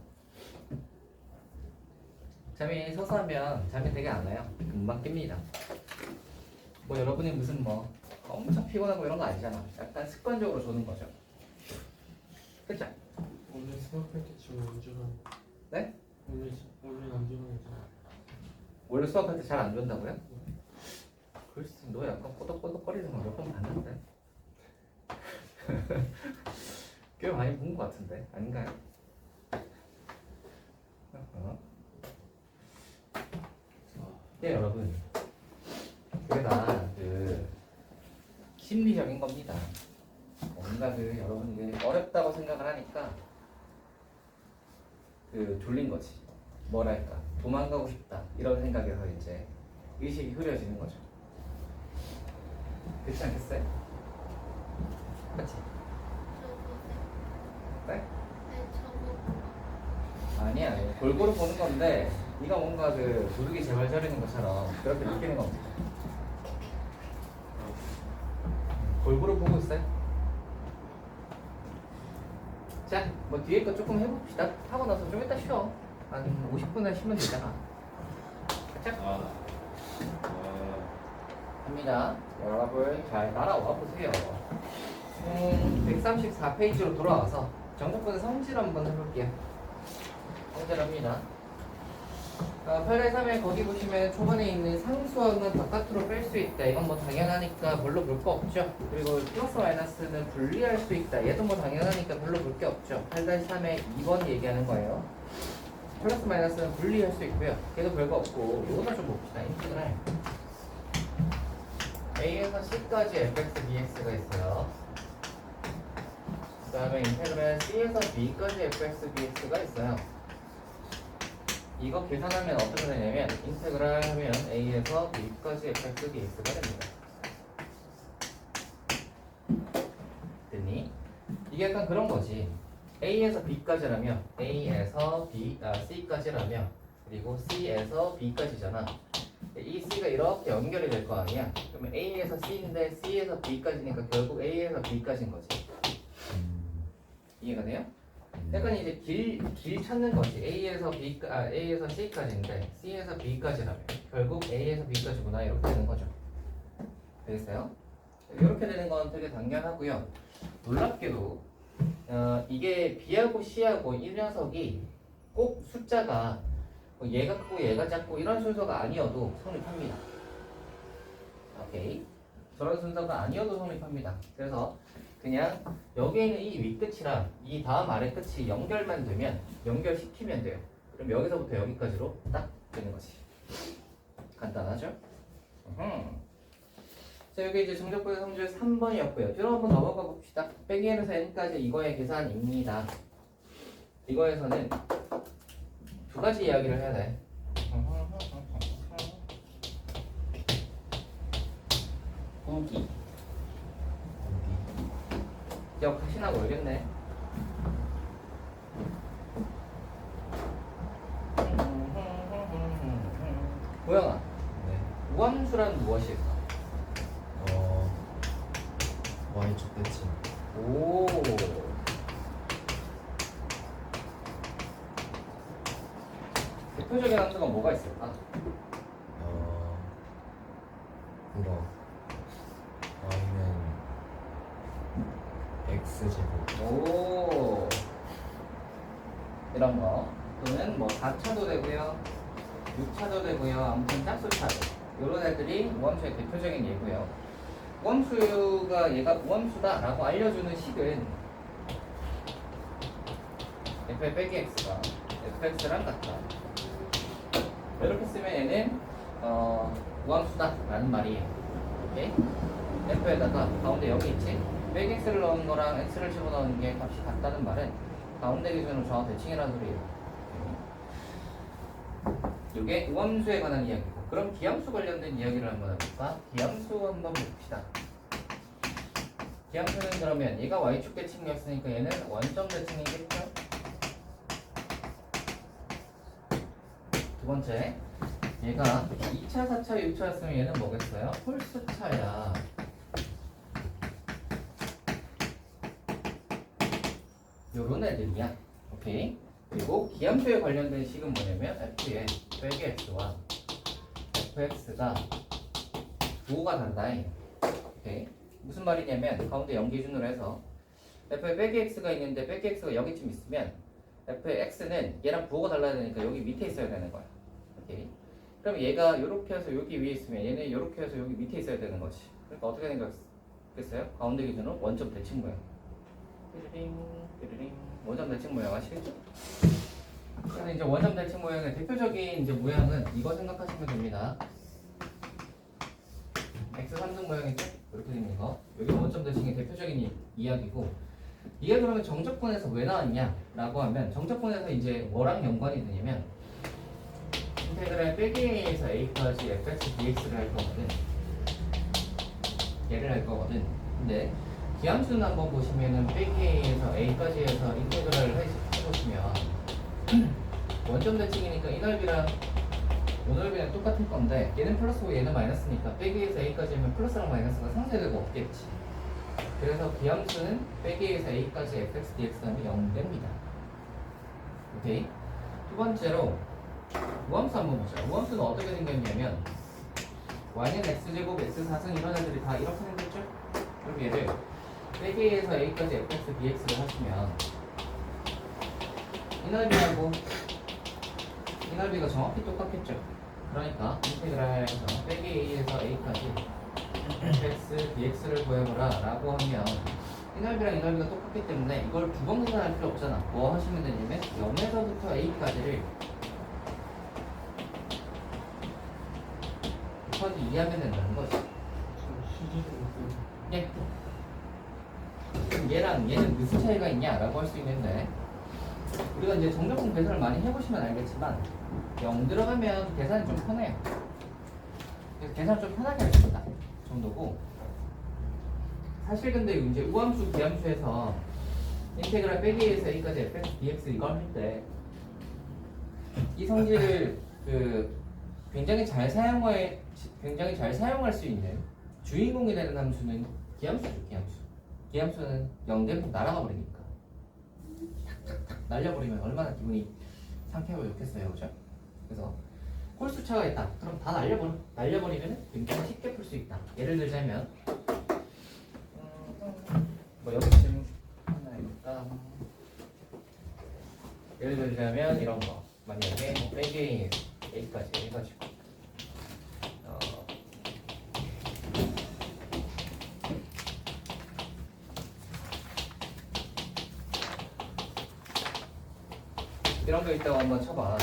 잠이 서서 하면 잠이 되게 안 와요. 금방 깹니다. 뭐 여러분이 무슨 뭐 엄청 피곤하고 이런 거 아니잖아. 약간 습관적으로 조는 거죠. 그쵸? 원래 수학할 때 지금 안 좋아하는. 네? 원래 안 좋아하잖아. 원래 수학할 때 잘 안 좋아한다고요? 글쎄, 너 약간 꼬덕꼬덕거리는 거 몇 번 봤는데. 꽤 많이 본 것 같은데 아닌가요? 네 여러분, 그게 다 그 심리적인 겁니다. 뭔가 그 여러분들이 어렵다고 생각을 하니까 그 졸린 거지. 뭐랄까 도망가고 싶다 이런 생각에서 이제 의식이 흐려지는 거죠. 그렇지 않겠어요? 그렇지? 네? 네, 저거. 아니야, 골고루 보는 건데 네가 뭔가 그 도둑이 제발 저리는 것처럼 그렇게 느끼는 겁니다. 골고루 보고 있어요. 자, 뭐 뒤에 거 조금 해봅시다. 하고 나서 좀 이따 쉬어. 한 50분은 쉬면 되잖아. 그쵸? 합니다. 여러분 잘 따라와 보세요. 134페이지로 돌아와서 정적분의 성질 한번 해볼게요. 성질합니다. 8대 3에 거기 보시면 초반에 있는 상수항은 바깥으로 뺄 수 있다. 이건 뭐 당연하니까 별로 볼 거 없죠. 그리고 플러스 마이너스는 분리할 수 있다. 얘도 뭐 당연하니까 별로 볼 게 없죠. 8대 3에 2번 얘기하는 거예요. 플러스 마이너스는 분리할 수 있고요. 걔도 별거 없고 이거나 좀 봅시다. 인테그랄 A에서 C까지 fx, dx가 있어요. 그 다음에 인테그랄 C에서 B까지 fx, dx가 있어요. 이거 계산하면 어떻게 되냐면 인테그랄 하면 A에서 B까지 fx, dx가 됩니다. 됐니? 이게 약간 그런 거지. A에서 B까지라며 A에서 C까지라며 그리고 C에서 B까지잖아. 이 C가 이렇게 연결이 될 거 아니야. 그러면 A에서 C인데 C에서 B까지니까 결국 A에서 B까지인 거지. 이해가 돼요? 약간 이제 길 찾는 거지. A에서 C까지인데 C에서 B까지라면 결국 A에서 B까지구나 이렇게 되는 거죠. 되겠어요? 이렇게 되는 건 되게 당연하고요. 놀랍게도 이게 B하고 C하고 이 녀석이 꼭 숫자가 얘가 크고 얘가 작고 이런 순서가 아니어도 성립합니다. 오케이. 저런 순서가 아니어도 성립합니다. 그래서 그냥 여기에 있는 이 윗끝이랑 이 다음 아래 끝이 연결만 되면 연결시키면 돼요. 그럼 여기서부터 여기까지로 딱 되는 거지. 간단하죠? 자, 여기 이제 정적분의 성질 3번이었고요. 뒤로 한번 넘어가 봅시다. 빼기 n에서 n까지 이거의 계산입니다. 이거에서는 두 가지 이야기를 해야 돼. 구기. 기억하시나 모르겠네. 고영아, 네. 우함수란 무엇일까? y축 끝이. 오. 대표적인 함수가 뭐가 있을까? 그거 y는 x제곱. 오. 이런 거. 또는 뭐 4차도 되고요. 6차도 되고요. 아무튼 짝수차도. 이런 애들이 우함수의 대표적인 예고요. 우함수가 얘가 우함수다라고 알려주는 식은 f의 빼기 x가 fx랑 같다. 이렇게 쓰면 얘는 우함수다라는 말이에요. 오케이? f에다가 가운데 여기 있지? 빼기 x를 넣은 거랑 x를 집어넣은 게 값이 같다는 말은 가운데 기준으로 정한 대칭이라는 소리예요. 이게 우함수에 관한 이야기고 그럼 기함수 관련된 이야기를 한번 해볼까? 기함수 한번 봅시다. 기함수는 그러면 얘가 y축 대칭이었으니까 얘는 원점 대칭이겠죠? 두 번째 얘가 2차, 4차, 6차였으면 얘는 뭐겠어요? 홀수차야. 요런 애들이야. 오케이. 그리고 기함수에 관련된 식은 뭐냐면 f의 빼기 x와 fx가 부호가 단다. 오케이. 무슨 말이냐면 가운데 0 기준으로 해서 f의 빼기 x가 있는데 빼기 x가 여기쯤 있으면 f의 x는 얘랑 부호가 달라야 되니까 여기 밑에 있어야 되는 거야. 오케이. 그럼 얘가 이렇게 해서 여기 위에 있으면 얘는 이렇게 해서 여기 밑에 있어야 되는 거지. 그러니까 어떻게 생각했어요? 가운데 기준으로 원점 대칭 모양. 띠리링 띠리링 원점 대칭 모양 아시겠죠? 그래서 이제 원점 대칭 모양의 대표적인 이제 모양은 이거 생각하시면 됩니다. x 3등 모양이죠? 이렇게 생긴 거. 여기 원점 대칭의 대표적인 이야기고 이게 그러면 정적분에서 왜 나왔냐? 라고 하면 정적분에서 이제 뭐랑 연관이 되냐면 인테그랄 빼기 a에서 a까지 fx dx를 할 거거든. 얘를 할 거거든. 근데 기함수는 한번 보시면은 빼기 a에서 a까지 해서 인테그랄을 해보시면 원점 대칭이니까 이 넓이랑 이 넓이랑 똑같을 건데 얘는 플러스고 얘는 마이너스니까 빼기 a에서 a까지 하면 플러스랑 마이너스가 상쇄되고 없겠지. 그래서 기함수는 빼기 a에서 a까지 fx dx 하면 0됩니다. 오케이. 두 번째로 우함수 한번 보자. 우함수는 어떻게 생겼냐면 y는 x제곱 x4승 이런 애들이 다 이렇게 생겼죠? 그럼 얘를 빼기 a에서 a까지 fx dx를 하시면 이 넓이하고 이 넓이가 정확히 똑같겠죠? 그러니까 인테그랄에서 빼기 a에서 a까지 fx dx를 구해보라 라고 하면 이 넓이랑 이 넓이가 똑같기 때문에 이걸 두 번 계산할 필요 없잖아. 뭐 하시면 되냐면 0에서부터 a까지를 곱하기 2 하면 된다는 거지. 예. 그럼 얘랑 얘는 무슨 차이가 있냐라고 할 수 있는데 우리가 이제 정적분 계산을 많이 해보시면 알겠지만 0 들어가면 계산이 좀 편해요. 그래서 계산을 좀 편하게 할 수 있다 정도고 사실 근데 이제 우함수 기함수에서 인테그랄 빼기 a에서 a까지 fx dx 이걸 할 때 이 성질을 굉장히 잘 사용할 수 있는 주인공이 되는 함수는 기함수죠. 기함수는 0되면 날아가 버리니까 탁탁탁 날려버리면 얼마나 기분이 상쾌하고 좋겠어요, 그죠? 그래서 홀수차가 있다. 그럼 다 날려버리면 굉장히 쉽게 풀 수 있다. 예를 들자면 뭐 여기쯤 하나 해볼까? 예를 들자면 이런 거 만약에 빼기 a까지 해가지고 이런 거 있다고 한번 쳐봐.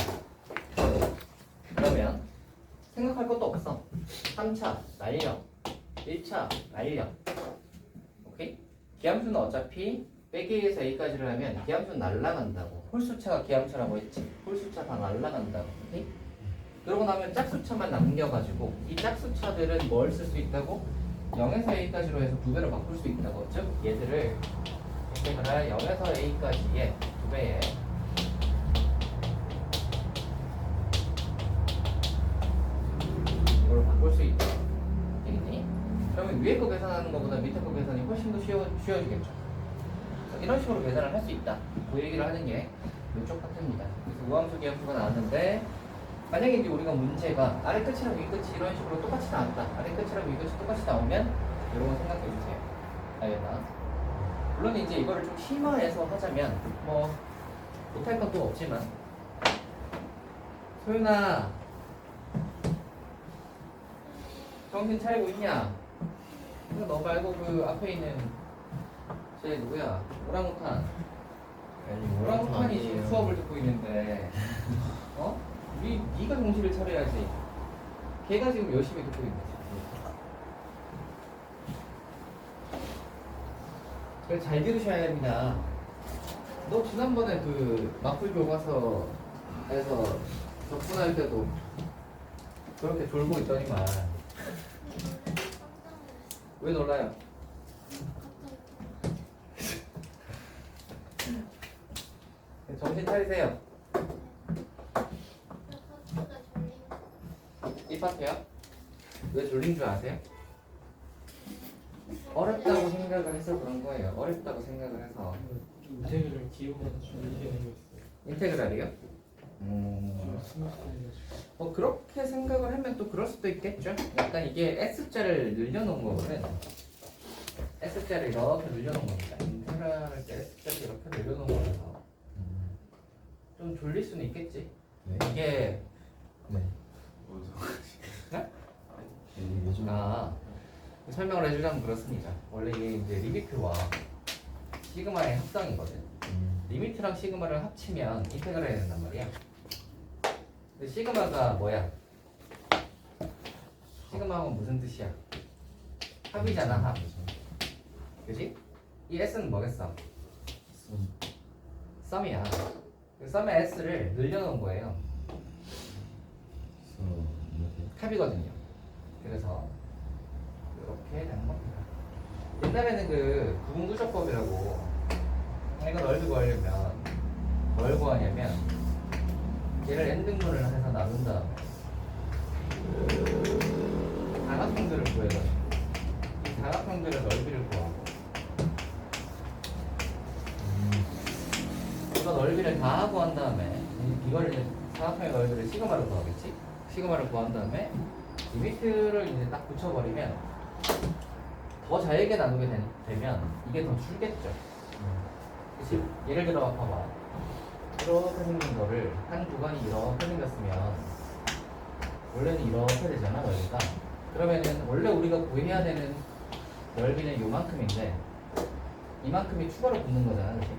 그러면 생각할 것도 없어. 3차 날려 1차 날려. 오케이? 기함수는 어차피 빼기에서 a까지를 하면 기함수는 날라간다고. 홀수차가 기함수라고 했지. 홀수차 다 날라간다고. 오케이? 그러고 나면 짝수차만 남겨가지고 이 짝수차들은 뭘 쓸 수 있다고? 0에서 a까지로 해서 2배로 바꿀 수 있다고. 즉 얘들을 인테그랄 0에서 a까지의 2배에 이걸 바꿀 수 있다. 되겠니? 그러면 위에 거 계산하는 것보다 밑에 거 계산이 훨씬 더 쉬워지겠죠. 이런 식으로 계산을 할 수 있다. 그 얘기를 하는 게 이쪽 파트입니다. 그래서 우함수 기함수가 나왔는데 만약에 이제 우리가 문제가 아래 끝이랑 위 끝이 이런 식으로 똑같이 나왔다. 아래 끝이랑 위 끝이 똑같이 나오면 이런 거 생각해 주세요. 알겠나? 물론 이제 이거를 좀 심화해서 하자면 뭐 못할 건 또 없지만 소윤아 정신 차리고 있냐? 너 말고 그 앞에 있는 쟤 누구야? 오랑우탄. 오랑우탄이 지금 수업을 듣고 있는데 어? 네가 정신을 차려야지. 걔가 지금 열심히 듣고 있는 거지. 그래서 잘 들으셔야 됩니다. 너 지난번에 그 마플 교과서에서 접근할 때도 그렇게 졸고 있더니만 왜 놀라요? 정신 차리세요. 입학해요? 왜 졸린 줄 아세요? 어렵다고 생각을 해서 그런 거예요. 어렵다고 생각을 해서. 인테그럴 기호가 줄리게 되고 있어요. 인테그랄이요? 좀 스무스해가지고. 그렇게 생각을 하면 또 그럴 수도 있겠죠. 약간 이게 S자를 늘려놓은 거거든. S자를 이렇게 늘려놓은 겁니다. 인테그랄 할 때 S자를 이렇게 늘려놓은 거라서 좀 졸릴 수는 있겠지. 네. 이게 네. 무슨 요즘 설명을 해주자면 그렇습니다. 원래 이게 이제 리미트와 시그마의 합성이거든. 리미트랑 시그마를 합치면 인테그랄 해야 된단 말이야. 근데 시그마가 뭐야? 시그마는 무슨 뜻이야? 합이잖아, 합. 그지? 이 S는 뭐겠어? 썸이야. 그 썸의 S를 늘려놓은 거예요. 합이거든요. 그래서 이렇게 되는 겁니다. 옛날에는 그 구분구조법이라고 이거 넓이 구하려면 뭘 구하냐면 얘를 n등분을 해서 나눈 다음에 사각형들을 구해서 이 사각형들의 넓이를 구하고 이거 넓이를 다 하고 한 다음에 이거를 이제 사각형의 넓이를 시그마로 구하겠지? 시그마를 구한 다음에 리미트를 이제 딱 붙여버리면 더 잘게 나누게 되면 이게 더 줄겠죠. 그치? 예를 들어 봐봐. 이렇게 생긴 거를 한 구간이 이렇게 생겼으면 원래는 이렇게 되잖아, 넓이가. 그러면은 원래 우리가 구해야 되는 넓이는 요만큼인데 이만큼이 추가로 붙는 거잖아, 그치?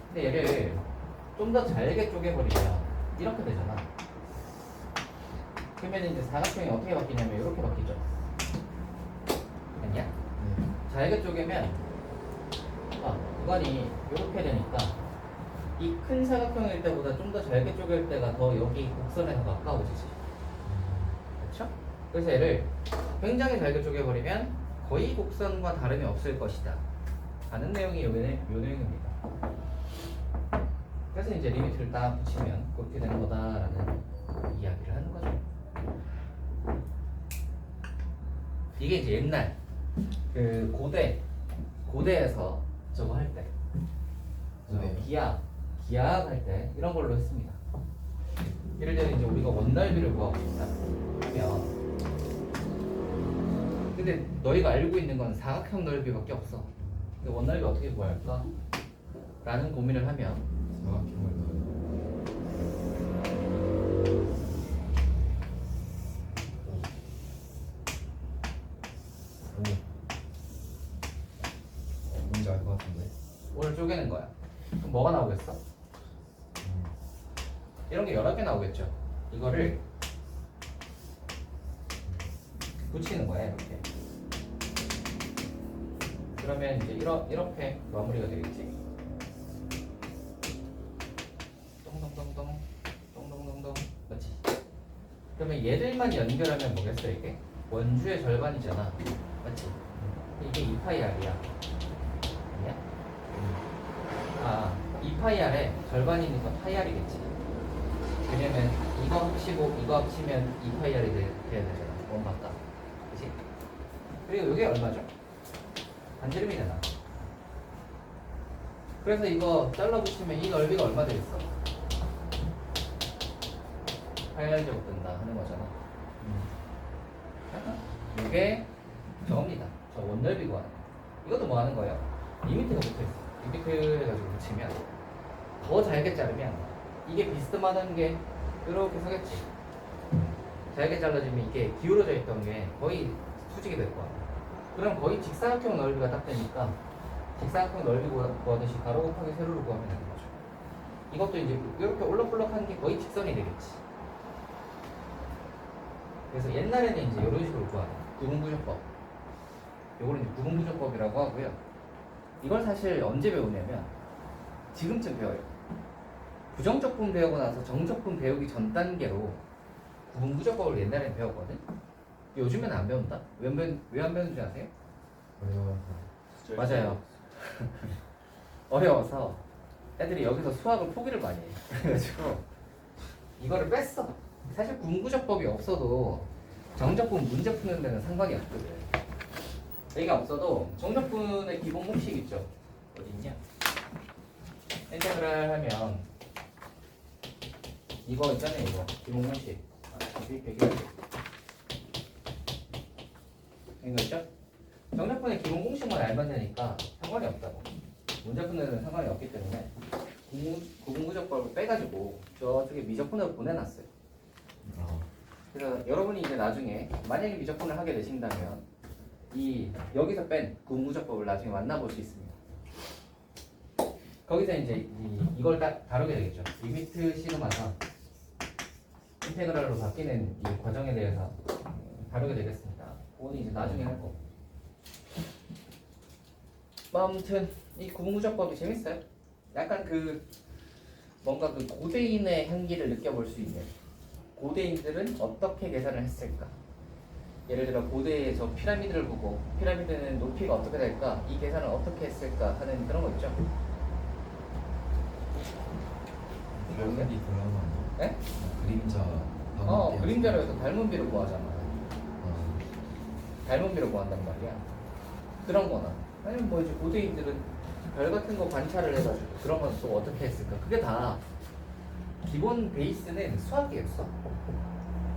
근데 얘를 좀 더 잘게 쪼개버리면 이렇게 되잖아. 그러면 이제 사각형이 어떻게 바뀌냐면 이렇게 바뀌죠. 아니야? 잘게 쪼개면 구간이 이렇게 되니까 이 큰 사각형일 때보다 좀 더 잘게 쪼갤 때가 더 여기 곡선에서 가까워지지. 그렇죠? 그래서 얘를 굉장히 잘게 쪼개버리면 거의 곡선과 다름이 없을 것이다 하는 내용이 요 내용입니다. 그래서 이제 리미트를 딱 붙이면 그렇게 되는 거다라는 이야기를 하는 거죠. 이게 이제 옛날 그 고대에서 저거 할 때 기하학 할 때 이런 걸로 했습니다. 예를 들어 이제 우리가 원넓이를 구하고 싶다 하면 근데 너희가 알고 있는 건 사각형 넓이밖에 없어. 근데 원넓이 어떻게 구할까? 라는 고민을 하면 뭔지 알 것 같은데. 오늘 쪼개는 거야. 그럼 뭐가 나오겠어? 이런 게 여러 개 나오겠죠. 이거를 붙이는 거야, 이렇게. 그러면 이제 이렇게 마무리가 되겠지. 똥똥똥똥, 똥똥똥똥, 그렇지. 그러면 얘들만 연결하면 뭐겠어, 이게? 원주의 절반이잖아, 맞지? 이게 2파이R이야. 아니야? 2파이R의 절반이니까 파이R이겠지. 왜냐면 이거 합치고 이거 합치면 2파이R이 돼야 되잖아. 원맞다. 그치? 그리고 이게 얼마죠? 반지름이잖아. 그래서 이거 잘라붙이면 이 넓이가 얼마 되겠어? 파이R 제곱 된다 하는 거잖아. 이게 저겁니다. 저 원넓이 구하는 거. 이것도 뭐 하는 거예요? 리미트가 붙어있어. 리미트 해가지고 붙이면 더 잘게 자르면 이게 비스듬하다는 게 이렇게 서겠지. 잘게 잘라지면 이게 기울어져 있던 게 거의 수직이 될 거야. 그럼 거의 직사각형 넓이가 딱 되니까 직사각형 넓이 구하듯이 가로 곱하기 세로를 구하면 되는 거죠. 이것도 이제 이렇게 올락볼락하는 게 거의 직선이 되겠지. 그래서 옛날에는 이제 이런 식으로 구하는 구분구조법. 요거는 이제 구분구조법이라고 하고요. 이걸 사실 언제 배우냐면 지금쯤 배워요. 부정적분 배우고 나서 정적분 배우기 전 단계로 구분구조법을 옛날에는 배웠거든. 요즘엔 안 배운다. 왜 안 배우는지 아세요? 맞아요. 어려워서 애들이 여기서 수학을 포기를 많이 해. 그래가지고 이거를 뺐어. 사실 구분구조법이 없어도 정적분 문제 푸는 데는 상관이 없거든. 여기가 없어도 정적분의 기본 공식 있죠. 어디 있냐? 인테그랄 하면 이거 있잖아요. 이거 기본 공식. 여기 배경이 이거 있죠? 정적분의 기본 공식만 알면 되니까 상관이 없다고. 문제 푸는 데는 상관이 없기 때문에 구분구조법을 빼가지고 저쪽에 미적분으로 보내놨어요. 그래서 여러분이 이제 나중에 만약에 미적분을 하게 되신다면 이 여기서 뺀 구분구조법을 나중에 만나볼 수 있습니다. 거기서 이제 이걸 다루게 되겠죠. 리미트 시그마가 인테그랄로 바뀌는 이 과정에 대해서 다루게 되겠습니다. 그건 이제 나중에 할 거고. 아무튼 이 구분구조법이 재밌어요. 약간 뭔가 고대인의 향기를 느껴볼 수 있는. 고대인들은 어떻게 계산을 했을까? 예를 들어 고대의 저 피라미드를 보고 피라미드는 높이가 어떻게 될까? 이 계산을 어떻게 했을까 하는 그런 거 있죠. 별관이 드라마 아니야? 네? 그림자. 그림자로 해서 닮은 비를 구하잖아. 어. 닮은 비를 구한단 말이야. 그런 거나 아니면 뭐 이제 고대인들은 별 같은 거 관찰을 해가지고 그런 건 또 어떻게 했을까? 그게 다 기본 베이스는 수학이에요. 수학.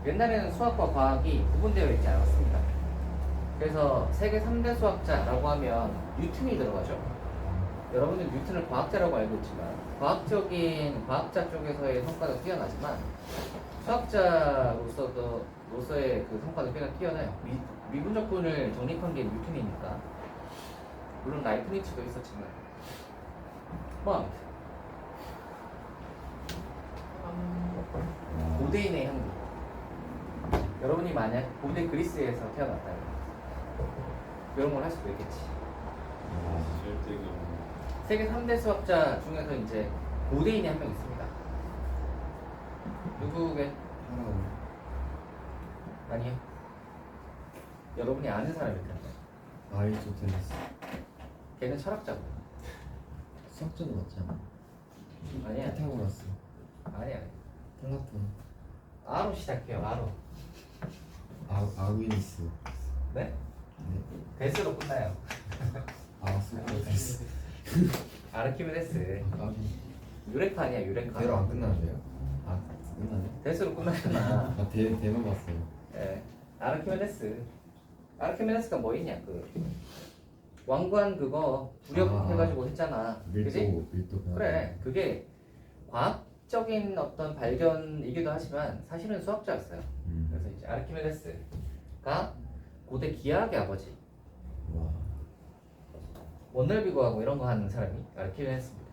옛날에는 수학과 과학이 구분되어 있지 않았습니다. 그래서 세계 3대 수학자라고 하면 뉴턴이 들어가죠. 여러분들 뉴턴을 과학자라고 알고 있지만 과학자 쪽에서의 성과도 뛰어나지만 수학자로서의 그 성과도 꽤나 뛰어나요. 미분적분을 정립한 게 뉴턴이니까. 물론 라이프니츠도 있었지만 뭐 아무튼 고대인의 향기. 여러분이 만약 고대 그리스에서 태어났다면 이런 걸 할 수도 있겠지. 세계 3대 수학자 중에서 이제 고대인이 한 명 있습니다. 누구게? 아니요. 여러분이 아는 사람일 텐데. 아리스토텔레스. 걔는 철학자고. 수학자도 맞잖아. 아니야. 피타고라스. 아니야. 플라톤. 아로 시작해요. 아로. 아위니스. 네? 네. 데스로 끝나요. 소크라테스. 아르키메데스. 아비. 유레카 아니야. 유레카. 대로 안 끝나는데요? 끝나네. 데스로 끝나잖아. 대만 봤어요. 예. 아르키메데스. 아르키메데스가 뭐 있냐? 왕관 그거 부력해가지고 했잖아. 그지? 밀도. 그래. 그게 과학적인 어떤 발견이기도 하지만 사실은 수학자였어요. 그래서 이제 아르키메데스가 고대 기하학의 아버지. 와. 원넓이 구하고 이런 거 하는 사람이 아르키메데스입니다.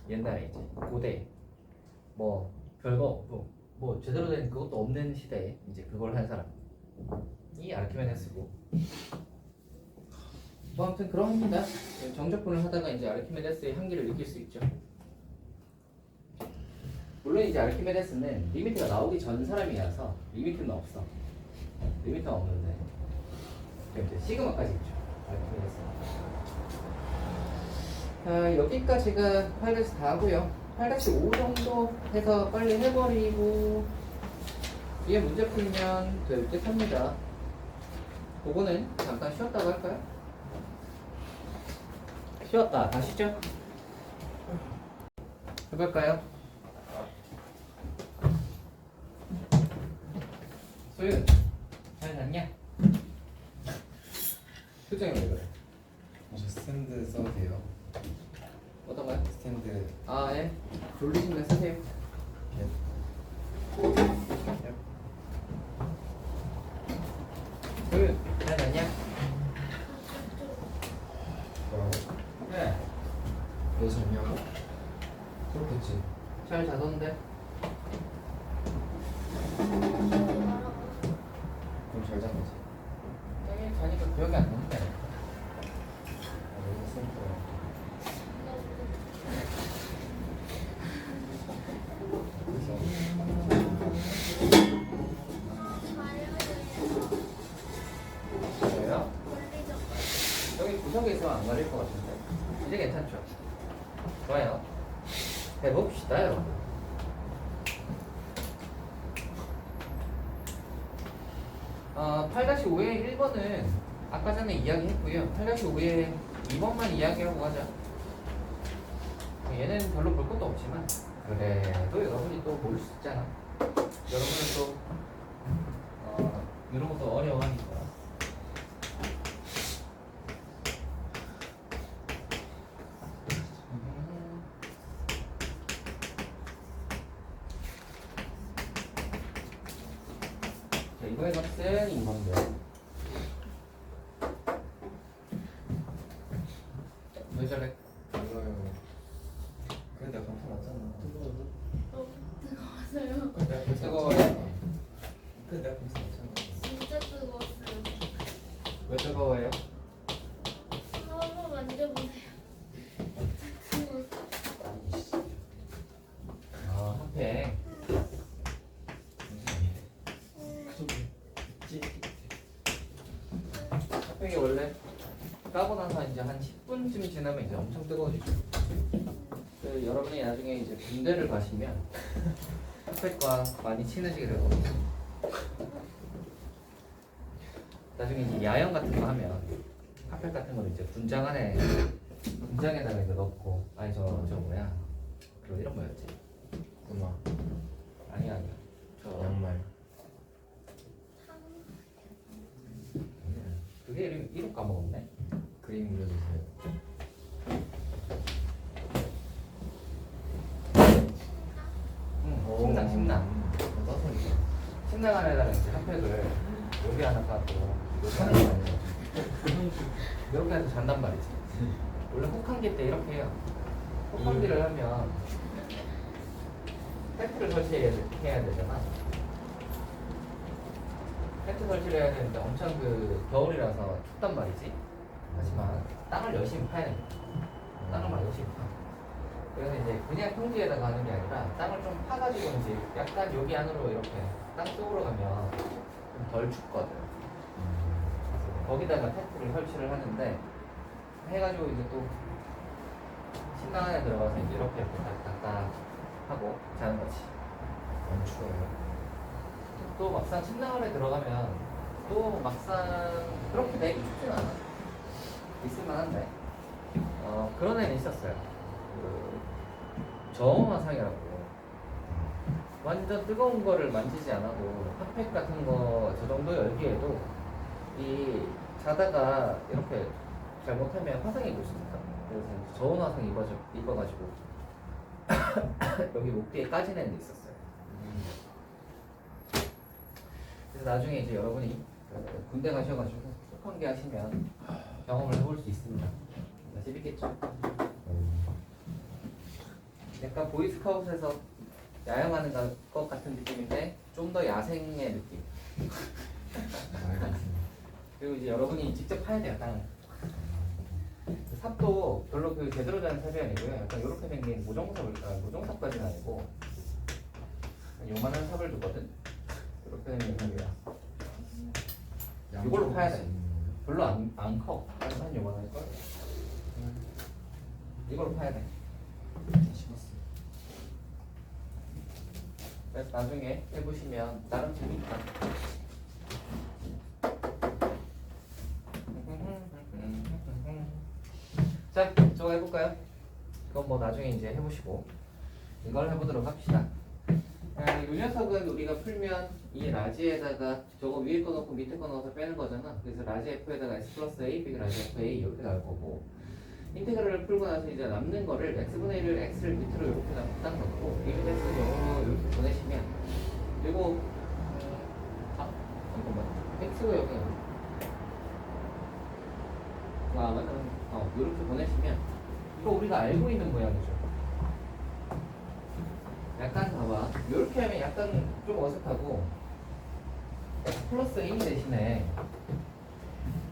옛날에 이제 고대 뭐 별거 없고 뭐 제대로 된 그것도 없는 시대에 이제 그걸 한 사람이 아르키메데스고. 뭐 아무튼 그럽니다. 정적분을 하다가 이제 아르키메데스의 향기를 느낄 수 있죠. 물론 이제 아르키메데스는 리미트가 나오기 전 사람이라서 리미트는 없어. 리미트는 없는데 이제 시그마까지 있죠. 아르키메데스. 자, 여기까지가 8-4 하고요. 8-5 정도 해서 빨리 해버리고 뒤에 문제 풀면 될 듯 합니다. 그거는 잠깐 쉬었다고 할까요? 쉬었다 가시죠. 해볼까요? 소윤 잘 잤냐? 표정이 왜 그래? 저 스탠드 써도 돼요? 어떤 거요? 스탠드. 아 예. 졸리시면 쓰세요. 소윤 잘 잤냐? 뭐라고? 네. 너 잤냐고? 그렇겠지. 잘 자던데. 그럼 잘 잔 거지. 땡이 자니까 기억이 안 나는데. 여기서 쓴 거야. 구석에 있으면 안 가릴 것 같은데 이제 괜찮죠? 좋아요. 해봅시다 여러분. 어, 8-5의 1번은 아까 전에 이야기했고요. 8-5의 2번만 이야기하고 가자. 얘는 별로 볼 것도 없지만 그래도 여러분이 또 모를 수 있잖아. 여러분은 또 이런 것도 어려워하니까. 자, 이거의 값은 2번데 왜 저래? 이거요. 그래 내가 감탄 왔잖아. 너무 뜨거워서요. 그래 내가 감탄 뜨거워요? 왔잖아. 그래 내가 감탄 왔잖아. 진짜 뜨거웠어요. 왜 뜨거워요? 한번 만져보세요. 뜨거웠어요. 아, 핫팩. 핫팩이 원래 까고 나서 이제 한 10분쯤 지나면 이제 엄청 뜨거워지죠. 그 여러분이 나중에 이제 군대를 가시면 핫팩과 많이 친해지게 될 겁니다. 나중에 이제 야영 같은 거 하면 핫팩 같은 걸 이제 군장에다가 이제 넣고 아니 저 뭐야 그 이런 거였지? 음악, 아니야 저 양말. 그게 이름 까먹었네. 그림 그려주세요. 응, 심낭. 따뜻하니까. 심낭 안에다가 이제 핫팩을 여기 하나 까고 여기 하나 사는 거 까고 아니야? 이렇게 해서 잔단 말이지. 원래 혹한기 때 이렇게 해요. 혹한기를 하면 텐트를 설치해야 되잖아. 텐트 설치를 해야 되는데 엄청 그 겨울이라서 춥단 말이지. 하지만 땅을 열심히 파야 됩니다. 땅을 막 열심히 파. 그래서 이제 그냥 평지에다가 하는 게 아니라 땅을 좀 파가지고 이제 약간 여기 안으로 이렇게 땅 속으로 가면 좀 덜 춥거든. 그래서 거기다가 텐트를 설치를 하는데 해가지고 이제 또 침낭 안에 들어가서 이제 이렇게 딱딱딱 하고 자는 거지. 안 추워요. 또 막상 침낭 안에 들어가면 또 막상 그렇게 내기 춥진 않아. 있을만한데 그런 애는 있었어요. 그 저온화상이라고 완전 뜨거운 거를 만지지 않아도 핫팩 같은 거 저 정도 열기에도 이 자다가 이렇게 잘못하면 화상 입을 수 있다. 그래서 저온 화상 입어가지고 여기 목 뒤에 까진 애는 있었어요. 그래서 나중에 이제 여러분이 군대 가셔가지고 혹한기 하시면 경험을 해볼 수 있습니다. 재밌겠죠? 약간 보이스카웃에서 야영하는 것 같은 느낌인데 좀 더 야생의 느낌. 그리고 이제 여러분이 직접 파야 돼요, 땅을. 그 삽도 별로 그 제대로 된 삽이 아니고요. 약간 이렇게 생긴 모종삽까지는 아니고 요만한 삽을 두거든. 이렇게 생긴 삽이야. 이걸로 파야 돼. 별로 안 커. 한 요만할걸? 이걸로 파야 돼. 식었어. 그래서 나중에 해보시면 나름 재밌다. 자, 저거 해볼까요? 이건 뭐 나중에 이제 해보시고 이걸 해보도록 합시다. 이 녀석은 우리가 풀면 이 라지에다가 저거 위에 거 넣고 밑에 거 넣어서 빼는 거잖아. 그래서 라지 F에다가 S 플러스 A, B 라지 F A 이렇게 나올 거고 인테그랄을 풀고 나서 이제 남는 거를 X분의 1을 X를 밑으로 이렇게 딱 넣고 이렇게 X는 0으로 이렇게 보내시면 그리고 잠깐만 X가 여기 맞아. 이렇게 보내시면 이거 우리가 알고 있는 모양이죠. 약간 봐봐. 이렇게 하면 약간 좀 어색하고 X 플러스 A 대신에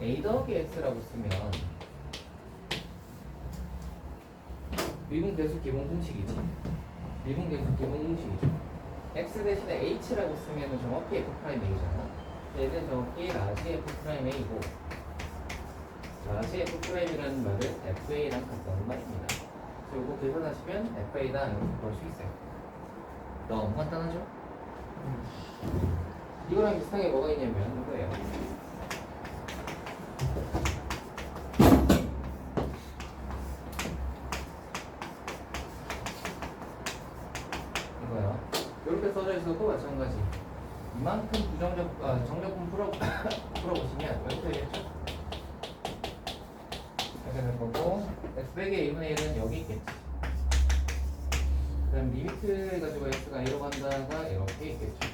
A 더하기 X라고 쓰면 미분계수 기본 공식이지. 미분계수 기본 공식이죠. X 대신에 H라고 쓰면 정확히 F 프라임 A잖아. 얘는 정확히 라지 F 프라임 A고 다시 F'이라는 말을 FA랑 같다는 말입니다. 그래서 이거 계산하시면 FA다 이렇게 볼 수 있어요. 너무 간단하죠? 이거랑 비슷한 게 뭐가 있냐면 이거예요. 이거요. 이렇게 써져 있어도 마찬가지. 이만큼 정적분 풀어보시면 여기서 이랬죠? 이렇게 될 거고 x백의 1분의 1은 여기 있겠지. 그 다음 리미트 해가지고 x가 1로 간다가 이렇게 있겠죠.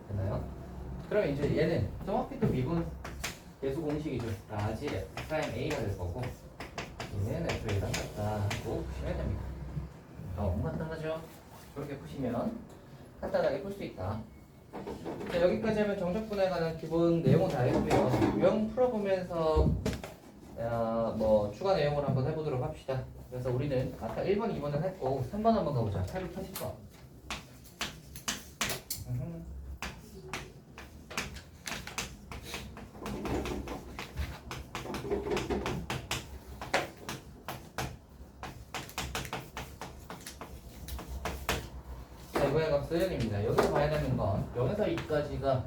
됐나요? 그럼 이제 얘는 정확히 또 미분 계수 공식이죠. 라지 f 프라임 a가 될 거고 얘는 fA랑 같다고 보시면 됩니다. 너무 간단하죠? 그렇게 푸시면 간단하게 풀 수 있다. 자, 여기까지 하면 정적분에 관한 기본 내용은 다 했고요. 유형 풀어보면서 뭐 추가 내용을 한번 해보도록 합시다. 그래서 우리는 아까 1번, 2번은 했고 3번 한번 가보자. 880번. 자, 이번에 값 소연입니다. 여기서 봐야 되는 건 0에서 2까지가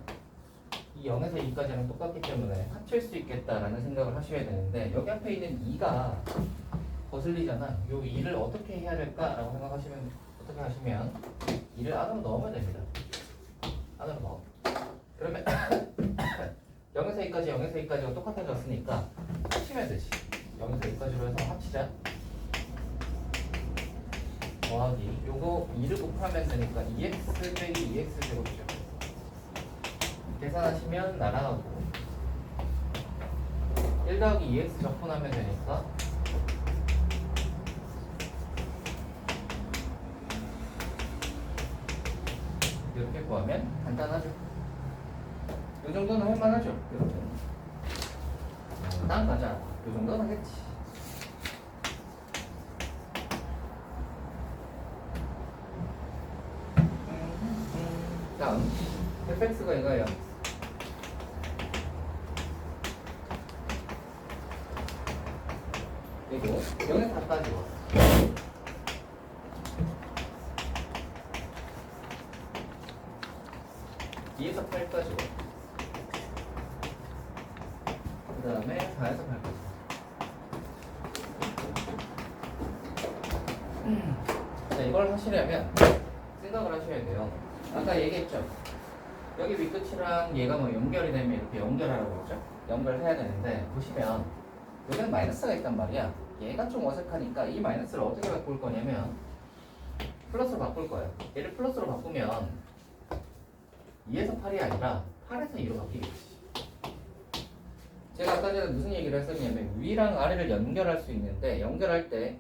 이 0에서 2까지랑 똑같기 때문에 합칠 수 있겠다라는 생각을 하셔야 되는데 여기 앞에 있는 2가 거슬리잖아. 요 2를 어떻게 해야 될까라고 생각하시면 어떻게 하시면 2를 안으로 넣으면 됩니다. 안으로 넣어. 그러면 0에서 2까지 0에서 2까지가 똑같아졌으니까 합치면 되지. 0에서 2까지로 해서 합치자. 더하기 요거 2를 곱하면 되니까 2x 빼기 2x 제곱이죠. 계산하시면 날아가고 1 더하기 2x 적분하면 되니까 이렇게 구하면 간단하죠. 이 정도는 할만하죠. 여러분. 다음 가자. 이 정도는 하겠지. 다음 fx가 이거예요. 그리고 0에서 4까지 와. 2에서 8까지 와. 그 다음에 4에서 8까지 와. 자, 이걸 하시려면 생각을 하셔야 돼요. 아까 얘기했죠? 여기 밑끝이랑 얘가 뭐 연결이 되면 이렇게 연결하라고 했죠? 연결해야 되는데 보시면 여기는 마이너스가 있단 말이야. 얘가 좀 어색하니까 이 마이너스를 어떻게 바꿀 거냐면 플러스로 바꿀 거예요. 얘를 플러스로 바꾸면 2에서 8이 아니라 8에서 2로 바뀌겠지. 제가 아까 전에 무슨 얘기를 했었냐면 위랑 아래를 연결할 수 있는데 연결할 때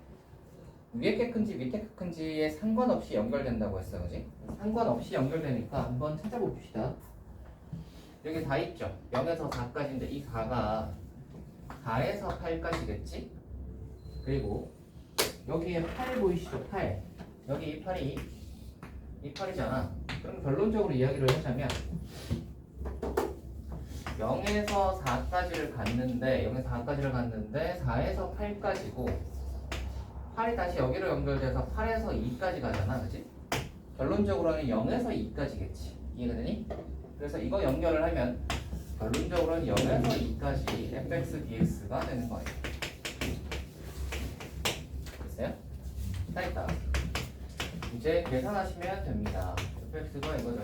위에 게 큰지 밑에 게 큰지에 상관없이 연결된다고 했어, 그지? 상관없이 연결되니까 한번 찾아봅시다. 여기 4 있죠? 0에서 4까지인데 이 4가 4에서 8까지겠지? 그리고 여기에 8 보이시죠? 8. 여기 이 8이 이 8이잖아. 그럼 결론적으로 이야기를 하자면 0에서 4까지를 갔는데 0에서 4까지를 갔는데 4에서 8까지고 8이 다시 여기로 연결돼서 8에서 2까지 가잖아, 그치? 결론적으로는 0에서 2까지겠지. 이해가 되니? 그래서 이거 연결을 하면 결론적으로는 0에서 2까지 fx dx가 되는 거예요. 됐어요? 다 있다. 이제 계산하시면 됩니다. fx가 이거죠.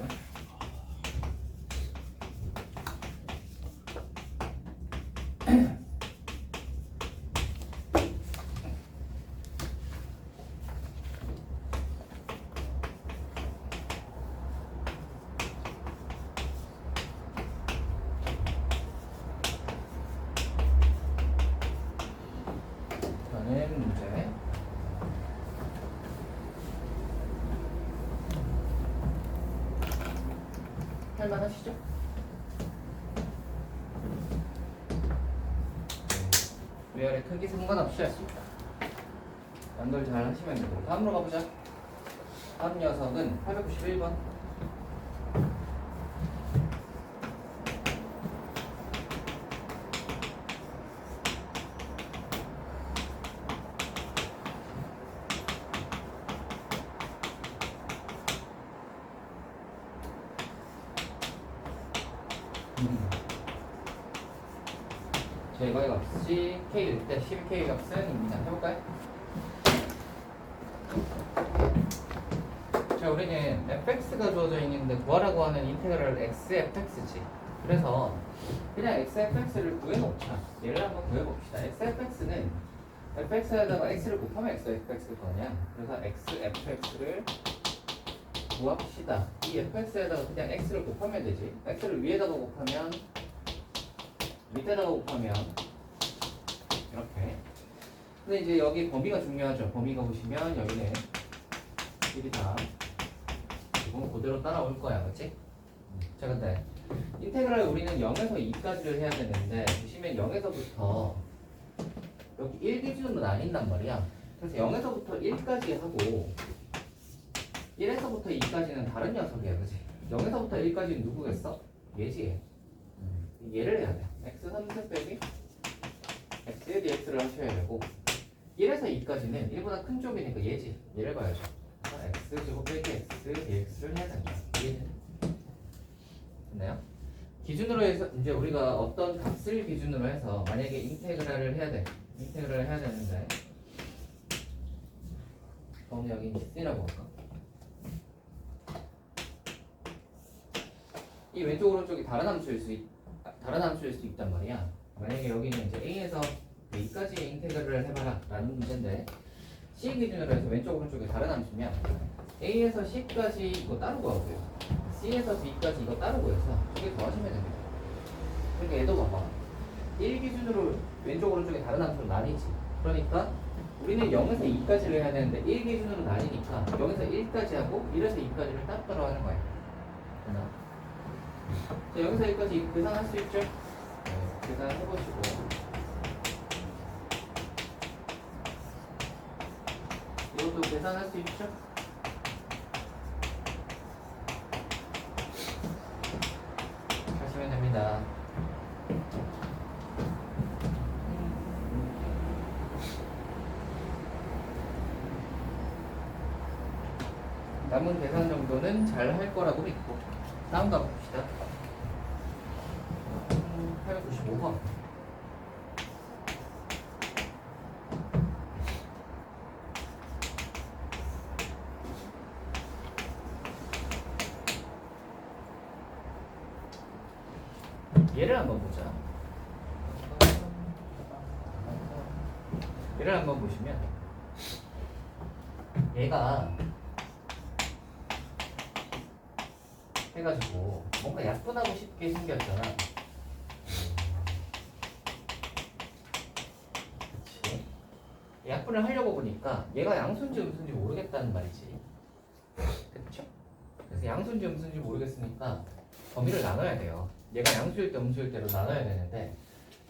저는 문제 할만하시죠? 위아래 크기 상관없이 할 수 있다. 연결 잘 하시면 되고 다음으로 가보자. 다음 녀석은 891번. 제거의 값이 k일 때 12k 값은입니다. 해볼까요? 자, 우리는 fx가 주어져 있는데 구하라고 하는 인테그랄 xfx지. 그래서 그냥 xfx를 구해놓자. 얘를 한번 구해봅시다. xfx는 fx에다가 x를 곱하면 xfx거든요. 그래서 xfx를 구합시다. 이 fx에다가 그냥 x를 곱하면 되지. x를 위에다가 곱하면 밑에다가 곱하면 이렇게. 근데 이제 여기 범위가 중요하죠. 범위가 보시면 여기는 1이다. 이건 그대로 따라올 거야, 그렇지? 자, 근데 인테그랄 우리는 0에서 2까지를 해야 되는데 보시면 0에서부터 여기 1 기준으로 나뉜단 말이야. 그래서 0에서부터 1까지 하고 1에서부터 2까지는 다른 녀석이야, 그렇지? 0에서부터 1까지는 누구겠어? 얘지. 얘를 해야 돼. x 3승 빼기 x dx를 하셔야 되고 1에서 2까지는 1보다 큰 쪽이니까 얘지. 얘를 봐야죠. x 제곱 빼기 x dx를 해야 된다. 이해는 됐나요? 기준으로 해서 이제 우리가 어떤 값을 기준으로 해서 만약에 인테그랄을 해야 돼. 인테그랄을 해야 되는데 그럼 여기 C라고 할까? 이 왼쪽 오른쪽이 다른 함수일 수 있단 말이야. 만약에 여기는 이제 A에서 B까지의 인테그랄을 해봐라 라는 문제인데 C 기준으로 해서 왼쪽 오른쪽이 다른 함수면 A에서 C까지 이거 따로 구하고요. C에서 B까지 이거 따로 구해서 두 개 더하시면 됩니다. 그러니까 얘도 봐봐. 1 기준으로 왼쪽 오른쪽이 다른 함수로 나뉘지. 그러니까 우리는 0에서 2까지를 해야 되는데 1 기준으로 나뉘니까 0에서 1까지 하고 1에서 2까지를 따로 하는 거야. 됐나? 자, 0에서 1까지 계산할 수 있죠? 네, 계산해보시고 이것도 계산할 수 있죠? 하시면 됩니다. 남은 계산 정도는 잘 할 거라고 믿고 다음 가 봅시다. 895번. 얘를 한번 보자. 얘를 한번 보시면 얘가 해가지고 뭔가 약분하고 싶게 생겼잖아. 그치? 약분을 하려고 보니까 얘가 양수인지 음수인지 모르겠다는 말이지. 그쵸? 그래서 양수인지 음수인지 모르겠으니까 범위를 나눠야 돼요. 얘가 양수일 때 음수일 때로 나눠야 되는데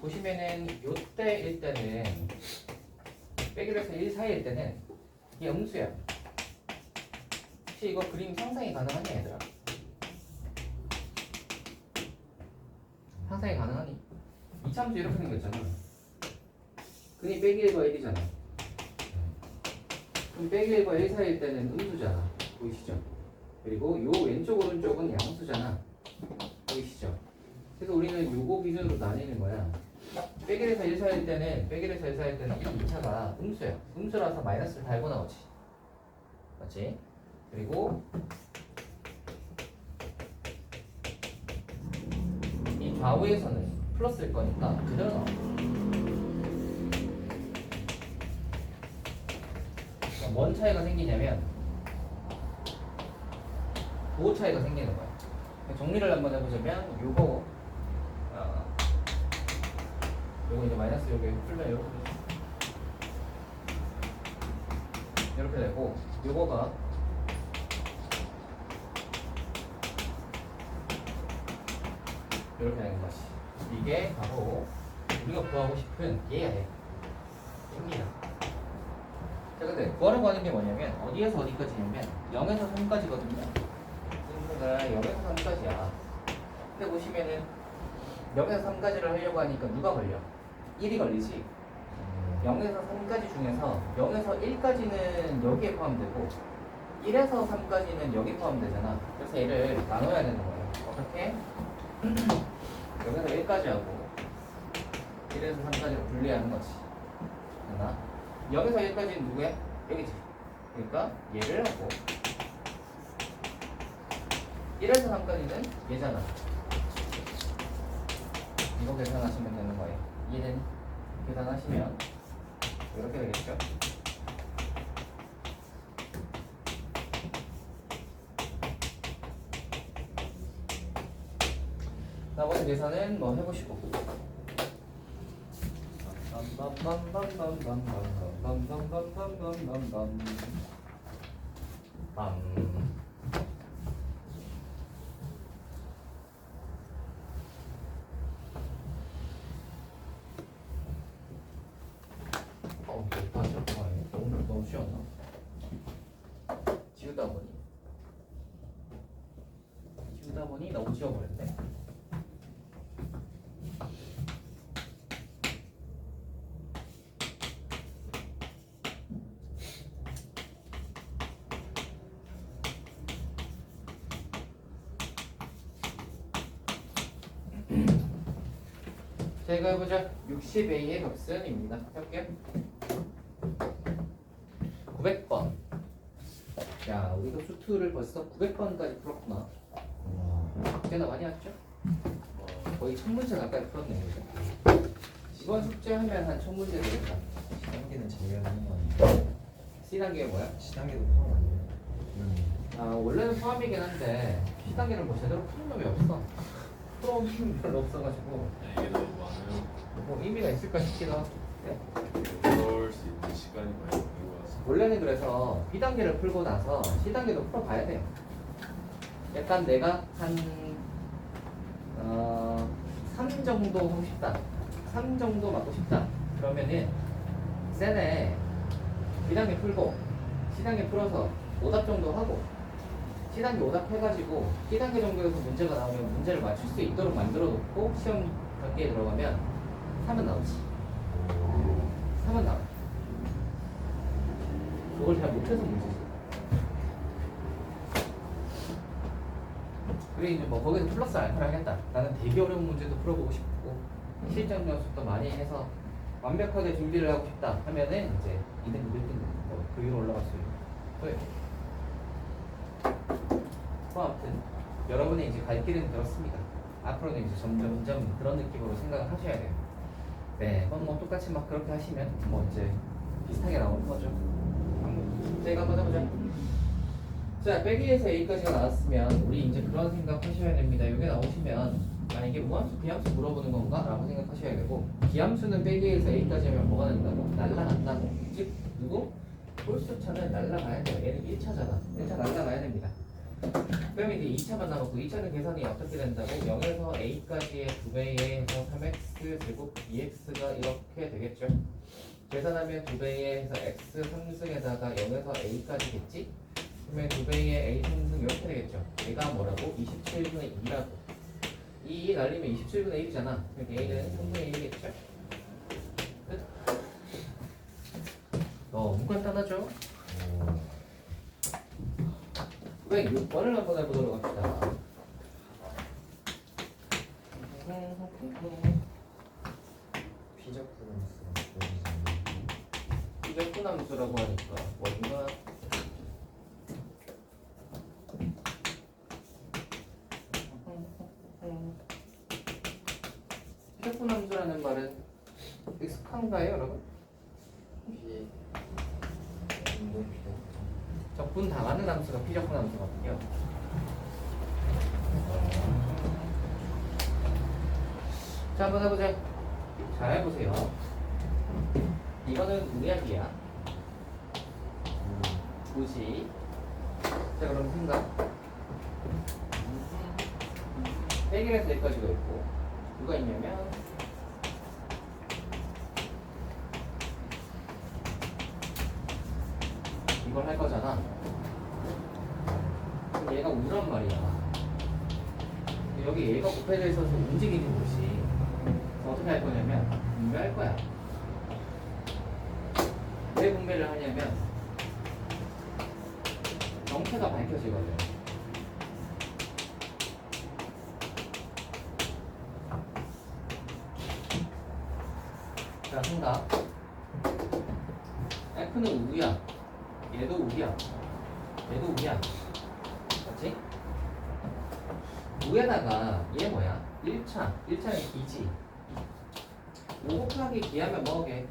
보시면은 요때일 때는 빼기로 해서 1 사이일 때는 이게 음수야. 혹시 이거 그림 상상이 가능하니 얘들아? 상상이 가능하니? 이참수 이렇게 생겼잖아. 근이 빼기 1과 1이잖아. 그럼 빼기 1과 1 사이일 때는 음수잖아. 보이시죠? 그리고 요 왼쪽 오른쪽은 양수잖아. 보이시죠? 그래서 우리는 요거 기준으로 나뉘는 거야. 빼기에서 1 사이일 때는 2차가 음수야. 음수라서 마이너스를 달고 나오지. 맞지? 그리고 이 좌우에서는 플러스일 거니까 그대로 나와. 뭔 차이가 생기냐면 도 차이가 생기는 거야. 정리를 한번 해보자면 요거 이제 마이너스 여기 풀면 이렇게 되고 요거가 이렇게 되는 것이 이게 바로 우리가 구하고 싶은 얘야. 얘입니다. 자, 근데 구하려고 하는 게 뭐냐면 어디에서 어디까지냐면 0에서 3까지거든요. 그러니까 0에서 3까지야. 근데 보시면은 0에서 3까지를 하려고 하니까 누가 걸려? 1이 걸리지. 0에서 3까지 중에서 0에서 1까지는 여기에 포함되고 1에서 3까지는 여기 포함되잖아. 그래서 얘를 나눠야 되는 거예요. 어떻게? 여기서 1까지 하고 1에서 3까지로 분리하는 거지. 하나. 0에서 1까지는 누구야? 여기지. 그러니까 얘를 하고 1에서 3까지는 얘잖아. 이거 계산하시면 되는 거예요. 이해되니? 계산하시면 이렇게 되겠죠? 나머지 계산은 뭐 해보시고. 오늘 너무 쉬웠나? 지우다 보니 너무 지워버렸네. 자, 이거 해보자. 60A의 값은입니다. 해볼게요. 900번. 야, 우리가 수투를 벌써 900번까지 풀었구나. 와. 꽤나 많이 왔죠? 거의 1000문제 가까이 풀었네. 그죠? 이번 숙제하면 한 1000문제 되겠다. 시단계는 제외하는 거 아니야? C단계가 뭐야? 시단계도 포함 아니야? 아, 원래는 포함이긴 한데 C단계는 뭐 제대로 푸는 놈이 없어. 풀어온 놈이 별로 없어가지고 이게 너무 많아요. 뭐 의미가 있을까 싶기도 하고. 네? 그럴 수 있는 시간이 많이 걸린 것 같습니다. 원래는 그래서 B단계를 풀고 나서 C단계도 풀어봐야 돼요. 약간 내가 한 3 정도 하고 싶다. 3 정도 맞고 싶다. 그러면은 쌤에 B단계 풀고 C단계 풀어서 오답 정도 하고 C단계 오답 해가지고 B단계 정도에서 문제가 나오면 문제를 맞출 수 있도록 만들어 놓고 시험 단계에 들어가면 3은 나오지. 3은 나와. 그걸 잘 못해서 문제지. 그래 이제 뭐 거기서 플러스 알파를 하겠다. 나는 되게 어려운 문제도 풀어보고 싶고 실전 연습도 많이 해서 완벽하게 준비를 하고 싶다 하면은 이제 2등급, 1등급 그 위로 올라갈 수 있는 거예요. 아무튼 여러분의 이제 갈 길은 들었습니다. 앞으로는 이제 점점 그런 느낌으로 생각을 하셔야 돼요. 네, 그럼 뭐 똑같이 막 그렇게 하시면 뭐 이제 비슷하게 나오는 거죠. 자, 이거 한번 해보자. 자, 빼기에서 A까지가 나왔으면 우리 이제 그런 생각 하셔야 됩니다. 이게 나오시면 이게 무함수, 비함수 물어보는 건가? 라고 생각하셔야 되고 비함수는 빼기에서 A까지 하면 뭐가 된다고? 날라간다고. 즉 누구? 홀수차는 날라가야 돼요. 얘는 1차잖아. 1차 날라가야 됩니다. 그러면 이제 2차만 남았고 2차는 계산이 어떻게 된다고? 0에서 A까지의 2배에 해서 3x 제곱 bx가 이렇게 되겠죠. 계산하면 2배에 해서 x 3승에다가 0에서 A까지겠지? 그러면 2배의 A 3승 이렇게 되겠죠. 얘가 뭐라고? 27분의 2라고. 2 날리면 27분의 1이잖아. 그러니까 A는 3분의 1이겠죠. 끝. 너무 간단하죠? 906번을 한번 해보도록 합시다. 피적분함수라고 하니까 뭔가 피적분함수라는 말은 익숙한가요, 여러분? 적분 당하는 함수가 피적분 함수거든요. 자, 한번 해보자. 잘 해보세요. 이거는 무리하기야. 굳이. 자, 그럼 생각. 빼기에서 여기까지가 있고 누가 있냐면 이걸 할 거잖아. 그럼 얘가 우란 말이야. 여기 얘가 곱해져 있어서 움직이는 곳이 어떻게 할 거냐면 분배할 거야. 왜 분배를 하냐면 정체가 밝혀지거든. 자, 생각. F는 우야. 얘도 우야. 얘도 우야. 맞지? 우에다가 얘 뭐야? 1차는 기지. 5 곱하기 기하면 뭐게?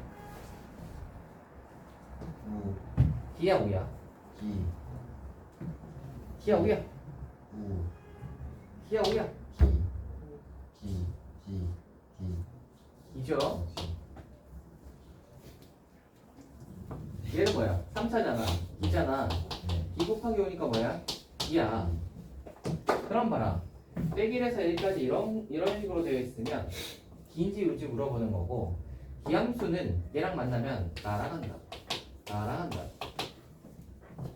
우, 기야 우야? 기, 기야 우야? 우, 기야 우야? 기, 기, 기, 기, 기죠? 기. 얘는 뭐야? 3차잖아. 기잖아. 네. 기 곱하기 오니까 뭐야? 기야. 그럼 봐라. 빼기에서 1까지 이런 식으로 되어 있으면 기인지 우인지 물어보는 거고, 기함수는 얘랑 만나면 날아간다. 날아간다.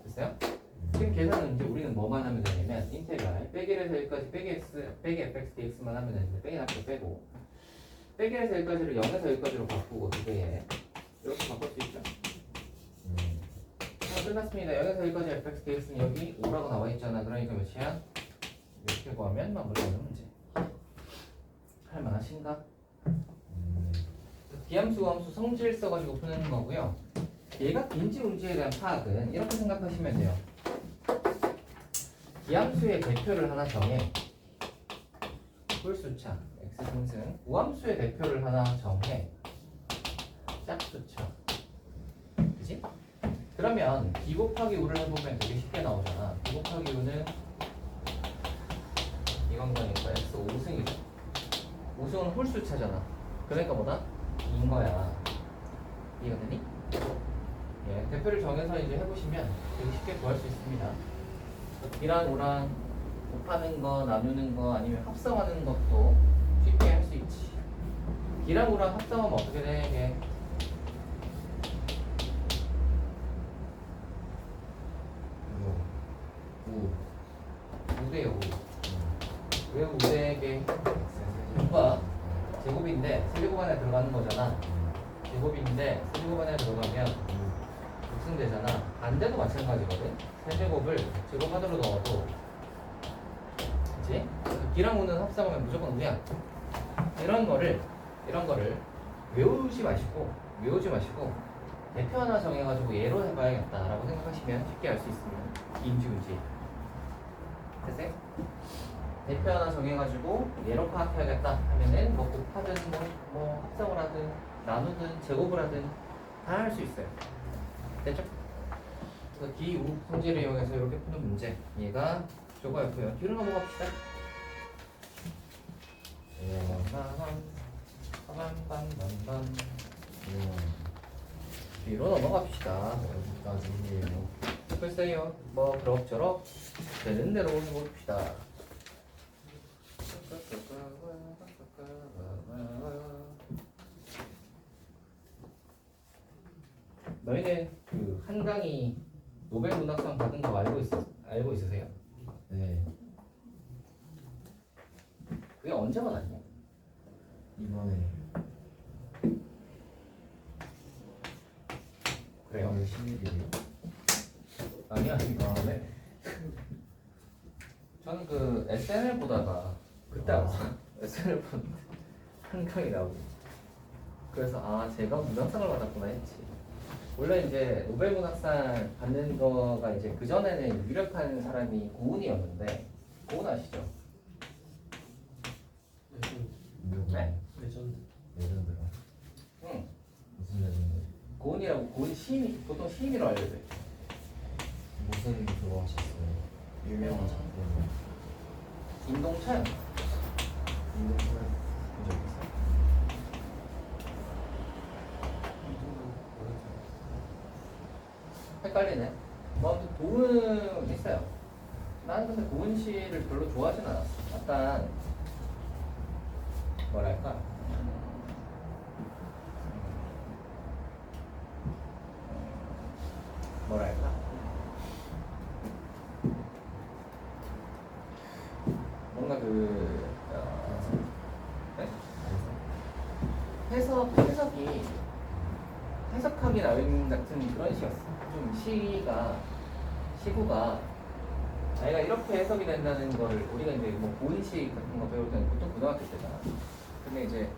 됐어요? 지금 계산은 이제 우리는 뭐만 하면 되냐면 인테그랄 빼기에서 1까지 빼기 x 빼기 fx dx만 하면 되는데 빼기 납도 빼고 빼기에서 1까지를 0에서 1까지로 바꾸고 두 개에 이렇게 바꿀 수 있죠? 끝났습니다. 0에서 1까지 fx dx는 여기 5라고 나와 있잖아. 그러니까 몇이야? 이렇게 구하면 마무리하는 문제. 할 만하신가? 비함수, 함수 성질 써가지고 푸는 거고요. 얘가 빈지 운지에 대한 파악은 이렇게 생각하시면 돼요. 기함수의 대표를 하나 정해. 홀수차 x 승승. 우함수의 대표를 하나 정해. 짝수차. 그지? 그러면 기 곱하기 우를 해보면 되게 쉽게 나오잖아. 기 곱하기 우는 이건 거니까 x 5승이죠. 5승은 홀수차잖아. 그러니까 뭐다? 2인 거야. 이해가 되니? 예, 대표를 정해서 이제 해보시면 되게 쉽게 구할 수 있습니다. B랑 O랑 곱하는 거, 나누는 거, 아니면 합성하는 것도 쉽게 할 수 있지. B랑 O랑 합성하면 어떻게 돼? 이게 우, 5대 5. 왜 5대에게 X가 제곱인데 세제곱 안에 들어가는 거잖아. 제곱인데 세제곱 안에 들어가면 6승 되잖아. 반대도 마찬가지거든. 세제곱을 제곱 안으로 넣어도 그치? B랑 O는 합성하면 무조건 우야. 이런 거를 외우지 마시고 대표 하나 정해가지고 얘로 해봐야겠다라고 생각하시면 쉽게 알 수 있습니다. 인지 운지. 됐어요? 대표 하나 정해가지고 얘로 파악해야겠다 하면은 뭐 곱하든 뭐 합성을 하든 나누든 제곱을 하든 다 할 수 있어요. 됐죠? 그래서 기우 성질을 이용해서 이렇게 푸는 문제. 얘가 저거였고요. 뒤로 넘어가 봅시다. 뒤로 넘어갑시다. 어디까지예요? 글쎄요, 뭐 그럭저럭 되는 대로 해봅시다. 너희는 그 한강이 노벨 문학상 받은 거 알고 있으세요? 네, 그게 언제 받았냐? 이번에 그래요? 11일이요. 아니야, 네. 저는 그 SNL 보다가 그때 알았어요. SNL 보는데 한강이 나오고. 그래서 아 제가 문학상을 받았구나 했지. 원래 이제 노벨 문학상 받는 거가 이제 그 전에는 유력한 사람이 고은이었는데 고은 아시죠? 레전드. 네? 레전드. 레전드가 응. 무슨 레전드? 고은이라고 고은 시인 보통 시인으로 알려져 있죠. 무슨 그거 하셨어요? 유명한 작품 임동찬 인동설 본적 있어요? 헷갈리네. 뭐 아무튼 고은 있어요. 나는 근데 고은 씨를 별로 좋아하진 않았어. 약간 뭐랄까 뭐랄까 뭔가 네? 해석하기 나름 같은 그런 시였어. 좀 시구가 아이가 이렇게 해석이 된다는 걸 우리가 이제 뭐 고은시 같은 거 배울 때는 보통 고등학교 때잖아. 근데 이제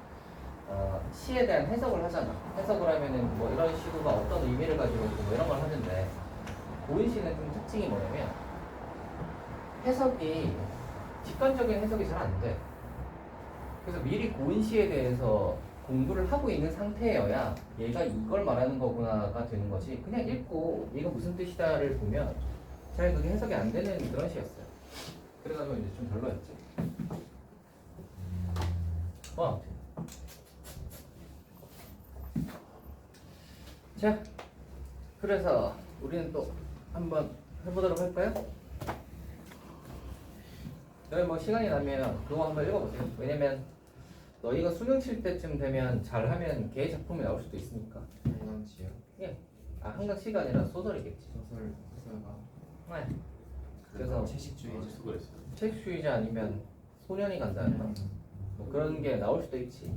시에 대한 해석을 하잖아. 해석을 하면은 뭐 이런 시구가 어떤 의미를 가지고 있고 뭐 이런 걸 하는데 고인시는 좀 특징이 뭐냐면 해석이 직관적인 해석이 잘 안 돼. 그래서 미리 고인시에 대해서 공부를 하고 있는 상태여야 얘가 이걸 말하는 거구나가 되는 거지. 그냥 읽고 얘가 무슨 뜻이다를 보면 잘 그게 해석이 안 되는 그런 시였어요. 그래가지고 이제 좀 별로였지. 자, 그래서 우리는 또 한번 해보도록 할까요? 너희 뭐 시간이 나면 그거 한번 읽어보세요. 왜냐면 너희가 수능 칠 때쯤 되면 잘하면 개 작품이 나올 수도 있으니까. 한강지요. 예. 한강 시가 아니라 소설이겠지. 소설가. 네. 그래서 채식주의. 수가 있어요. 책수이자 아니면 소년이 간다였나? 뭐 그런 게 나올 수도 있지.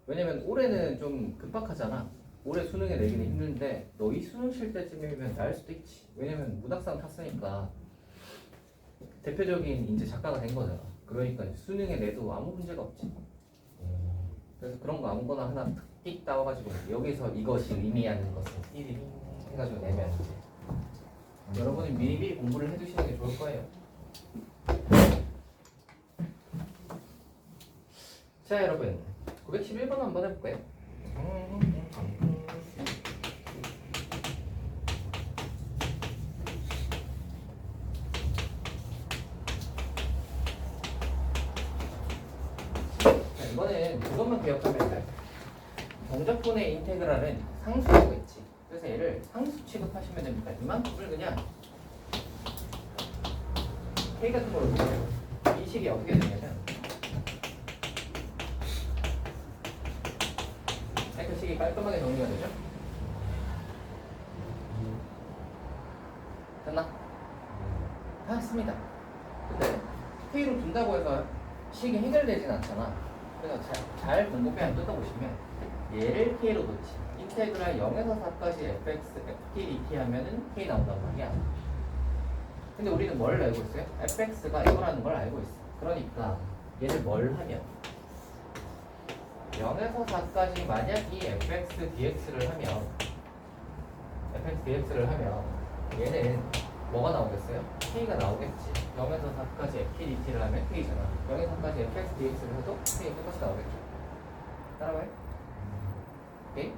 왜냐면 올해는 좀 급박하잖아. 올해 수능에 내기는 힘든데 너희 수능 칠 때쯤이면 날 수도 있지. 왜냐면 문학상 탔으니까 대표적인 이제 작가가 된 거잖아. 그러니까 수능에 내도 아무 문제가 없지. 그래서 그런 거 아무거나 하나 띡 따와가지고 여기서 이것이 의미하는 것은 띠리리 해가지고 내면 이제 여러분이 미리미리 공부를 해두시는 게 좋을 거예요. 자 여러분 911번 한번 해볼까요? 자, 이거는 그것만 기억하면 돼. 정적분의 인테그랄은 상수라고 있지. 그래서 얘를 상수 취급하시면 됩니다. 이만큼을 그냥 K 같은 걸로 보세요. 이 식이 어떻게 되냐면 그 식이 깔끔하게 정리가 되죠? 됐나? 다 했습니다. 근데 K로 둔다고 해서 식이 해결되진 않잖아. 그래서 잘 공부표 안 뜯어보시면 얘를 K로 놓지. 인테그랄 0에서 4까지 fx, ft, dt 하면은 K 나온단 말이야. 근데 우리는 뭘 알고 있어요? fx가 이거라는 걸 알고 있어. 그러니까 얘를 뭘 하면 0에서 4까지 만약 이 fx, dx를 하면 얘는 뭐가 나오겠어요? k가 나오겠지. 0에서 4까지 ft, dt를 하면 k잖아. 0에서 4까지 fx, dx를 해도 k 똑같이 나오겠죠. 따라와요? 오케이?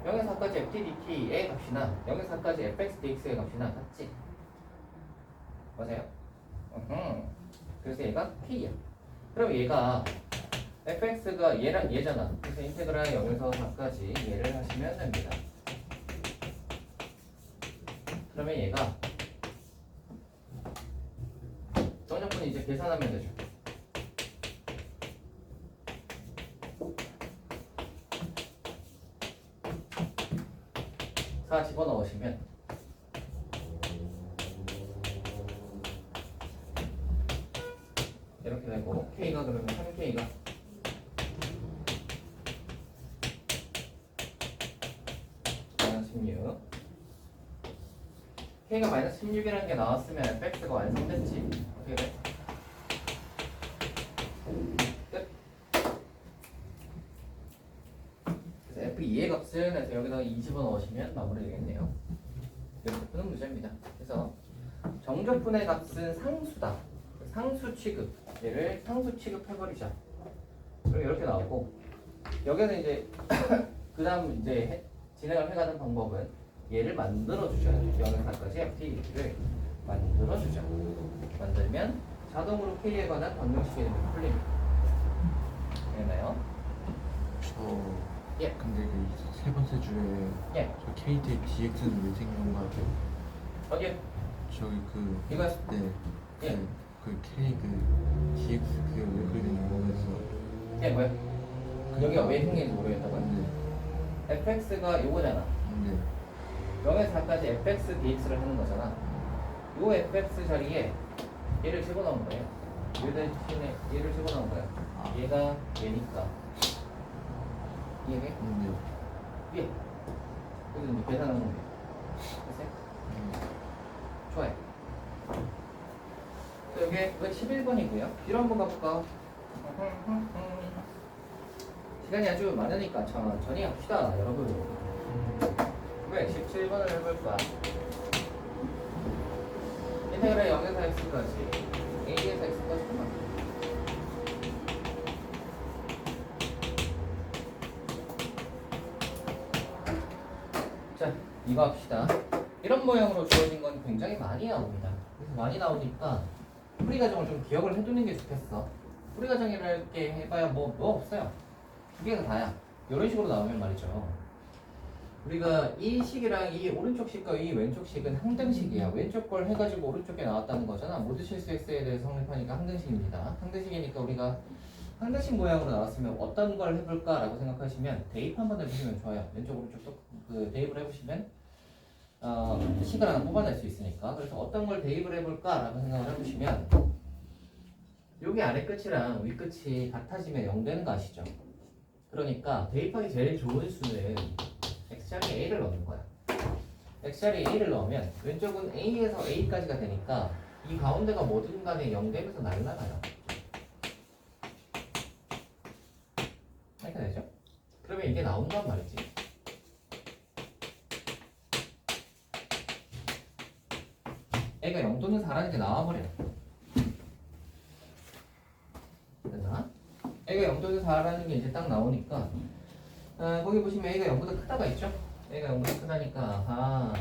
0에서 4까지 ft, dt의 값이나 0에서 4까지 fx, dx의 값이나 같지? 맞아요? 그래서 얘가 k야. 그럼 얘가 fx가 얘잖아. 그래서 인테그랄 0에서 4까지 얘를 하시면 됩니다. 그러면 얘가 정적분이 이제 계산하면 되죠. 4 집어넣으시면 이렇게 되고 K가 그러면 3K가 마이너스 16 K가 마이너스 16이라는 게 나왔으면 fx가 완성됐지. 어떻게 돼? 끝. 그래서 f2의 값을 해서 여기다가 2 집어넣으시면 마무리되겠네요. 이렇게 푸는 문제입니다. 그래서 정적분의 값은 상수다. 상수 취급, 얘를 상수 취급해버리자. 그럼 이렇게 나오고 여기는 이제 그 다음 이제 진행을 해가는 방법은 얘를 만들어주죠. 0에서 4까지 FT를 만들어주죠. 만들면 자동으로 K에 관한 방정식이 풀립니다. 되나요? 저 예. 근데 그 세 번째 주에 예. 저 KT DX는 왜 생긴 건가? 어디요? 저기 그 이거 네. 예. 그 K 그 DX 그게 왜 그렇게 되는지 모르겠어. 예, 뭐야? 여기가 왜 생긴지 모르겠다고요? 근데 fx가 요거잖아. 0에서 4까지 fx, dx를 하는 거잖아. 요 fx 자리에 얘를 집어넣은 거예요. 요 대신에 얘를 집어넣은 거야. 얘가 얘니까. 이해해? 예. 그래서 이제 계산하는 거예요. 됐어요? 좋아요. 이게 11번이고요. 뒤로 한번 가볼까? 시간이 아주 많으니까 천천히 합시다 여러분. 917번을 해볼 거야. 인테그랄 0에서 x까지 a에서 x까지 그만. 자, 이거 합시다. 이런 모양으로 주어진 건 굉장히 많이 나옵니다. 그래서 많이 나오니까 풀이 과정을 좀 기억을 해두는 게 좋겠어. 풀이 과정이랄 게 해봐야 뭐 없어요. 두 개가 다야. 이런 식으로 나오면 말이죠. 우리가 이 식이랑 이 오른쪽 식과 이 왼쪽 식은 항등식이야. 왼쪽 걸 해가지고 오른쪽에 나왔다는 거잖아. 모두 실수 x에 대해서 성립하니까 항등식입니다. 항등식이니까 우리가 항등식 모양으로 나왔으면 어떤 걸 해볼까라고 생각하시면 대입 한번 해보시면 좋아요. 왼쪽 오른쪽 그 대입을 해보시면 식을 하나 뽑아낼 수 있으니까. 그래서 어떤 걸 대입을 해볼까라고 생각을 해보시면 여기 아래 끝이랑 위 끝이 같아지면 0 되는 거 아시죠? 그러니까 대입하기 제일 좋은 수는 x자리에 a를 넣는 거야. x자리에 a를 넣으면 왼쪽은 a에서 a까지가 되니까 이 가운데가 뭐든 간에 0 되면서 날라가요. 이렇게 되죠? 그러면 이게 나온단 말이지. 애가 0 또는 4라는 게 나와버려. 됐나? 애가 0 또는 4라는 게 이제 딱 나오니까 거기 보시면 A가 0보다 크다가 있죠? A가 0보다 크다니까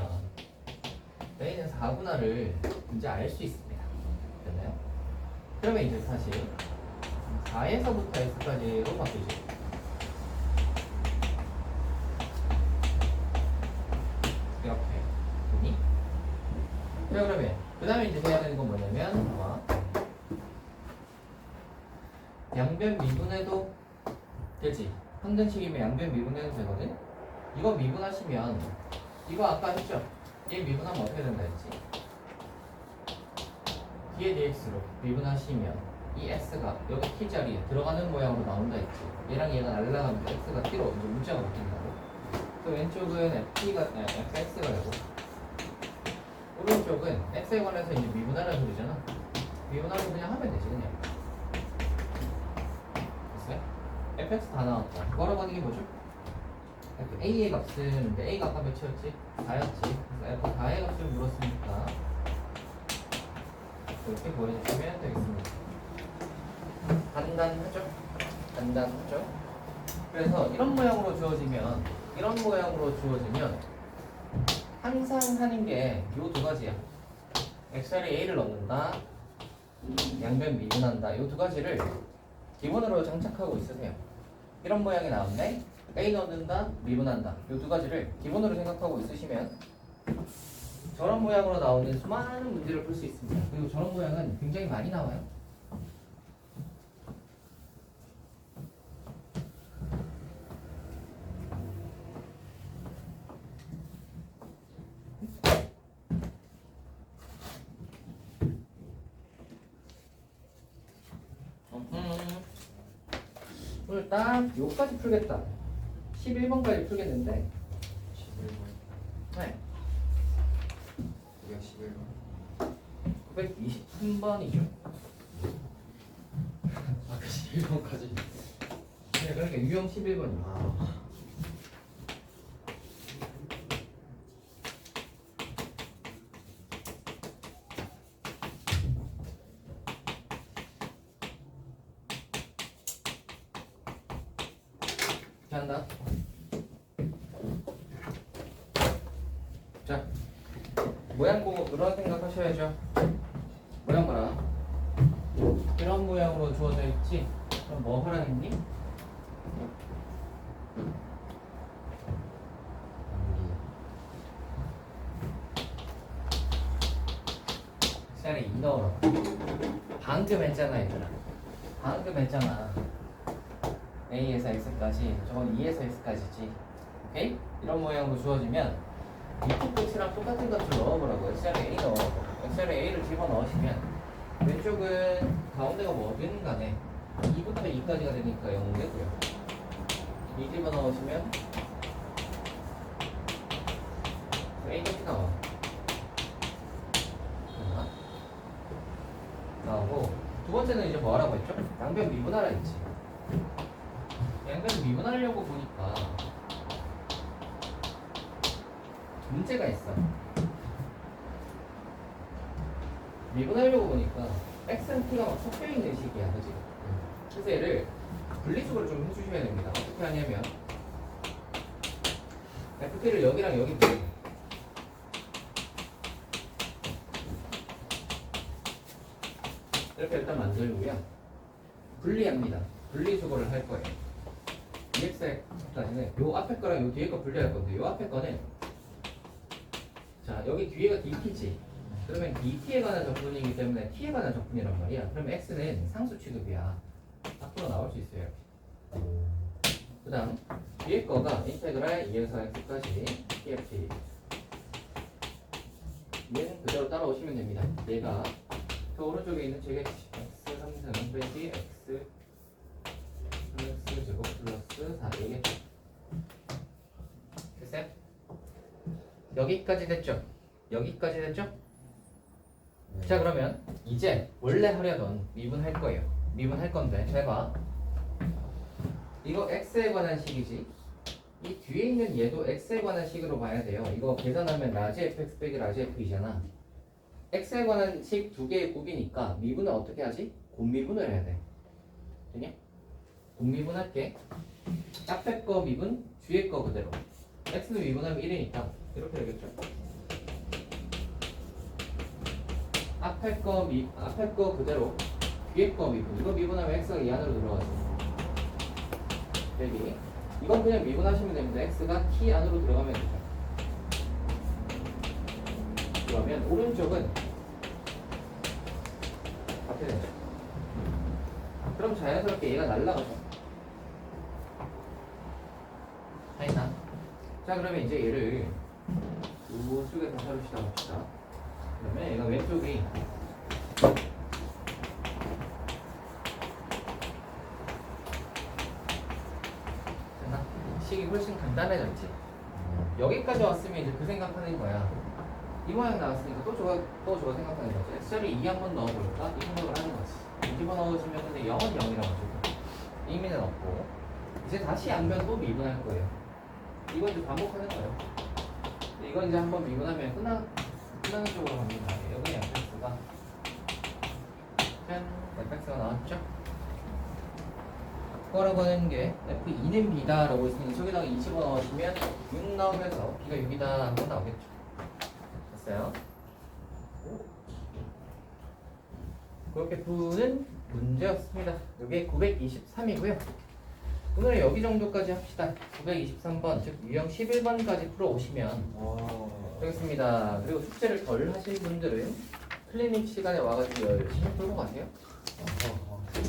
A는 4구나를 이제 알 수 있습니다. 됐나요? 그러면 이제 다시 4에서부터 X까지로 바뀌죠. 이렇게 되니? 자, 그러면 그 다음에 이제 해야 되는 건 뭐냐면 양변 미분해도 되지. 항등식이면 양변 미분해도 되거든. 이거 미분하시면 이거 아까 했죠? 얘 미분하면 어떻게 된다 했지? 뒤에 dx로 미분하시면 이 x가 여기 t 자리에 들어가는 모양으로 나온다 했지. 얘랑 얘가 날라가면서 x가 t로 이제 문자가 바뀐다고. 그 왼쪽은 fx가 되고 오른쪽은 x에 관해서 이제 미분하라는 소리잖아. 미분하고 그냥 하면 되지 그냥. 됐어요? fx 다 나왔다. 뭐라고 하는 게 뭐죠? a의 값은 a가 아까 몇이었지? 4였지. 그래서 f 4의 값을 물었으니까 이렇게 보여주시면 되겠습니다. 간단하죠? 간단하죠? 그래서 이런 모양으로 주어지면 항상 하는 게 요 두 가지야. x자리에 a를 넣는다, 양변 미분한다. 요 두 가지를 기본으로 장착하고 있으세요. 이런 모양이 나왔네. A 넣는다, 미분한다. 요 두 가지를 기본으로 생각하고 있으시면 저런 모양으로 나오는 수많은 문제를 풀 수 있습니다. 그리고 저런 모양은 굉장히 많이 나와요. 오늘 딱 요까지 풀겠다. 11번까지 풀겠는데 11번. 네. 우리가 11번. 923번이죠. 아, 그 11번까지. 네, 그러니까 유형 11번이요. 아. 한다. 자, 모양 보고 그런 생각하셔야죠. 모양 봐라. 이런 모양으로 주어져 있지. 그럼 뭐 하라겠니? 셀에 2 넣어라. 방금 했잖아 얘들아. 방금 했잖아. A에서 X까지, 저건 2에서 X까지지. 오케이? 이런 모양으로 주어지면 이쪽 끝이랑 똑같은 것을 넣어보라고. X자리에 A 넣어. X자리에 A를 집어넣으시면 왼쪽은 가운데가 뭐든 간에 2부터 2까지가 되니까 0 되고요. 2 집어넣으시면 A 끝이 나와. 나오고 두 번째는 이제 뭐 하라고 했죠? 양변 미분하라 했지. 양변을 미분하려고 보니까 문제가 있어. 미분하려고 보니까 x는 t가 막 섞여 있는 식이야, 그지? 그래서 얘를 분리수거를 좀 해주셔야 됩니다. 어떻게 하냐면 ft를 여기랑 여기 분리. 이렇게 일단 만들고요. 분리합니다. 분리수거를 할 거예요. dx까지는 요 앞에 거랑 요 뒤에 거 분리할 건데 요 앞에 거는 자 여기 뒤에가 dt지. 그러면 dt에 관한 적분이기 때문에 t에 관한 적분이란 말이야. 그럼 x는 상수 취급이야. 앞으로 나올 수 있어요. 그 다음 뒤에 거가 인테그랄 2에서 x까지 tft. 얘는 그대로 따라오시면 됩니다. 얘가 그 오른쪽에 있는 제곱 x 3승 빼기 x 플러스 제곱 플러스 4 이겠죠. 됐어요? 여기까지 됐죠? 여기까지 됐죠? 자 그러면 이제 원래 하려던 미분할 거예요. 미분할 건데 잘 봐. 이거 x에 관한 식이지. 이 뒤에 있는 얘도 x에 관한 식으로 봐야 돼요. 이거 계산하면 라지 fx 빼기 라지 f이잖아. x에 관한 식 두 개의 곱이니까 미분을 어떻게 하지? 곱미분을 해야 돼. 되냐? 곱미분 할게. 앞에 거 미분, 뒤에 거 그대로. x는 미분하면 1이니까 이렇게 되겠죠. 앞에 거 그대로, 뒤에 거 미분. 이거 미분하면 x가 이 안으로 들어가죠. 여기. 이건 그냥 미분하시면 됩니다. x가 t 안으로 들어가면 되죠. 그러면 오른쪽은 같게 되죠. 그럼 자연스럽게 얘가 날라가죠. 아니다. 자 그러면 이제 얘를 이쪽에서 새로 시작합시다. 그러면 얘가 왼쪽이 됐나? 식이 훨씬 간단해졌지. 여기까지 왔으면 이제 그 생각하는 거야. 이 모양 나왔으니까 또 저거 생각하는 거지. x자리 2 한번 넣어볼까? 이 생각을 하는 거지. 뒤집어 넣어주면 근데 0은 0이라고 주고 의미는 없고 이제 다시 양변 또 미분할 거예요. 이건 이제 반복하는 거예요. 이건 이제 한번 미분하면 끝나는 쪽으로 갑니다. 여기 fx가 짠! fx가 나왔죠? 거라고 하는 게 f2는 b다 라고 있으니 저기다가 2 집어넣으시면 6 나오면서 b가 6이다 한번 나오겠죠. 됐어요? 그렇게 푸는 문제였습니다. 이게 923이고요. 오늘 여기 정도까지 합시다. 923번, 즉 유형 11번까지 풀어오시면 되겠습니다. 그리고 숙제를 덜 하실 분들은 클리닉 시간에 와가지고 열심히 풀고 가세요.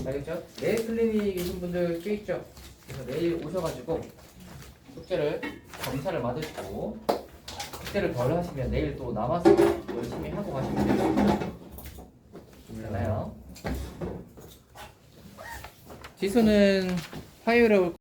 알겠죠? 내일 클리닉 계신 분들 꽤 있죠? 그래서 내일 오셔가지고 숙제를 검사를 받으시고 숙제를 덜 하시면 내일 또 남아서 열심히 하고 가시면 되겠습니다. 되나요? 지수는 화요일에 올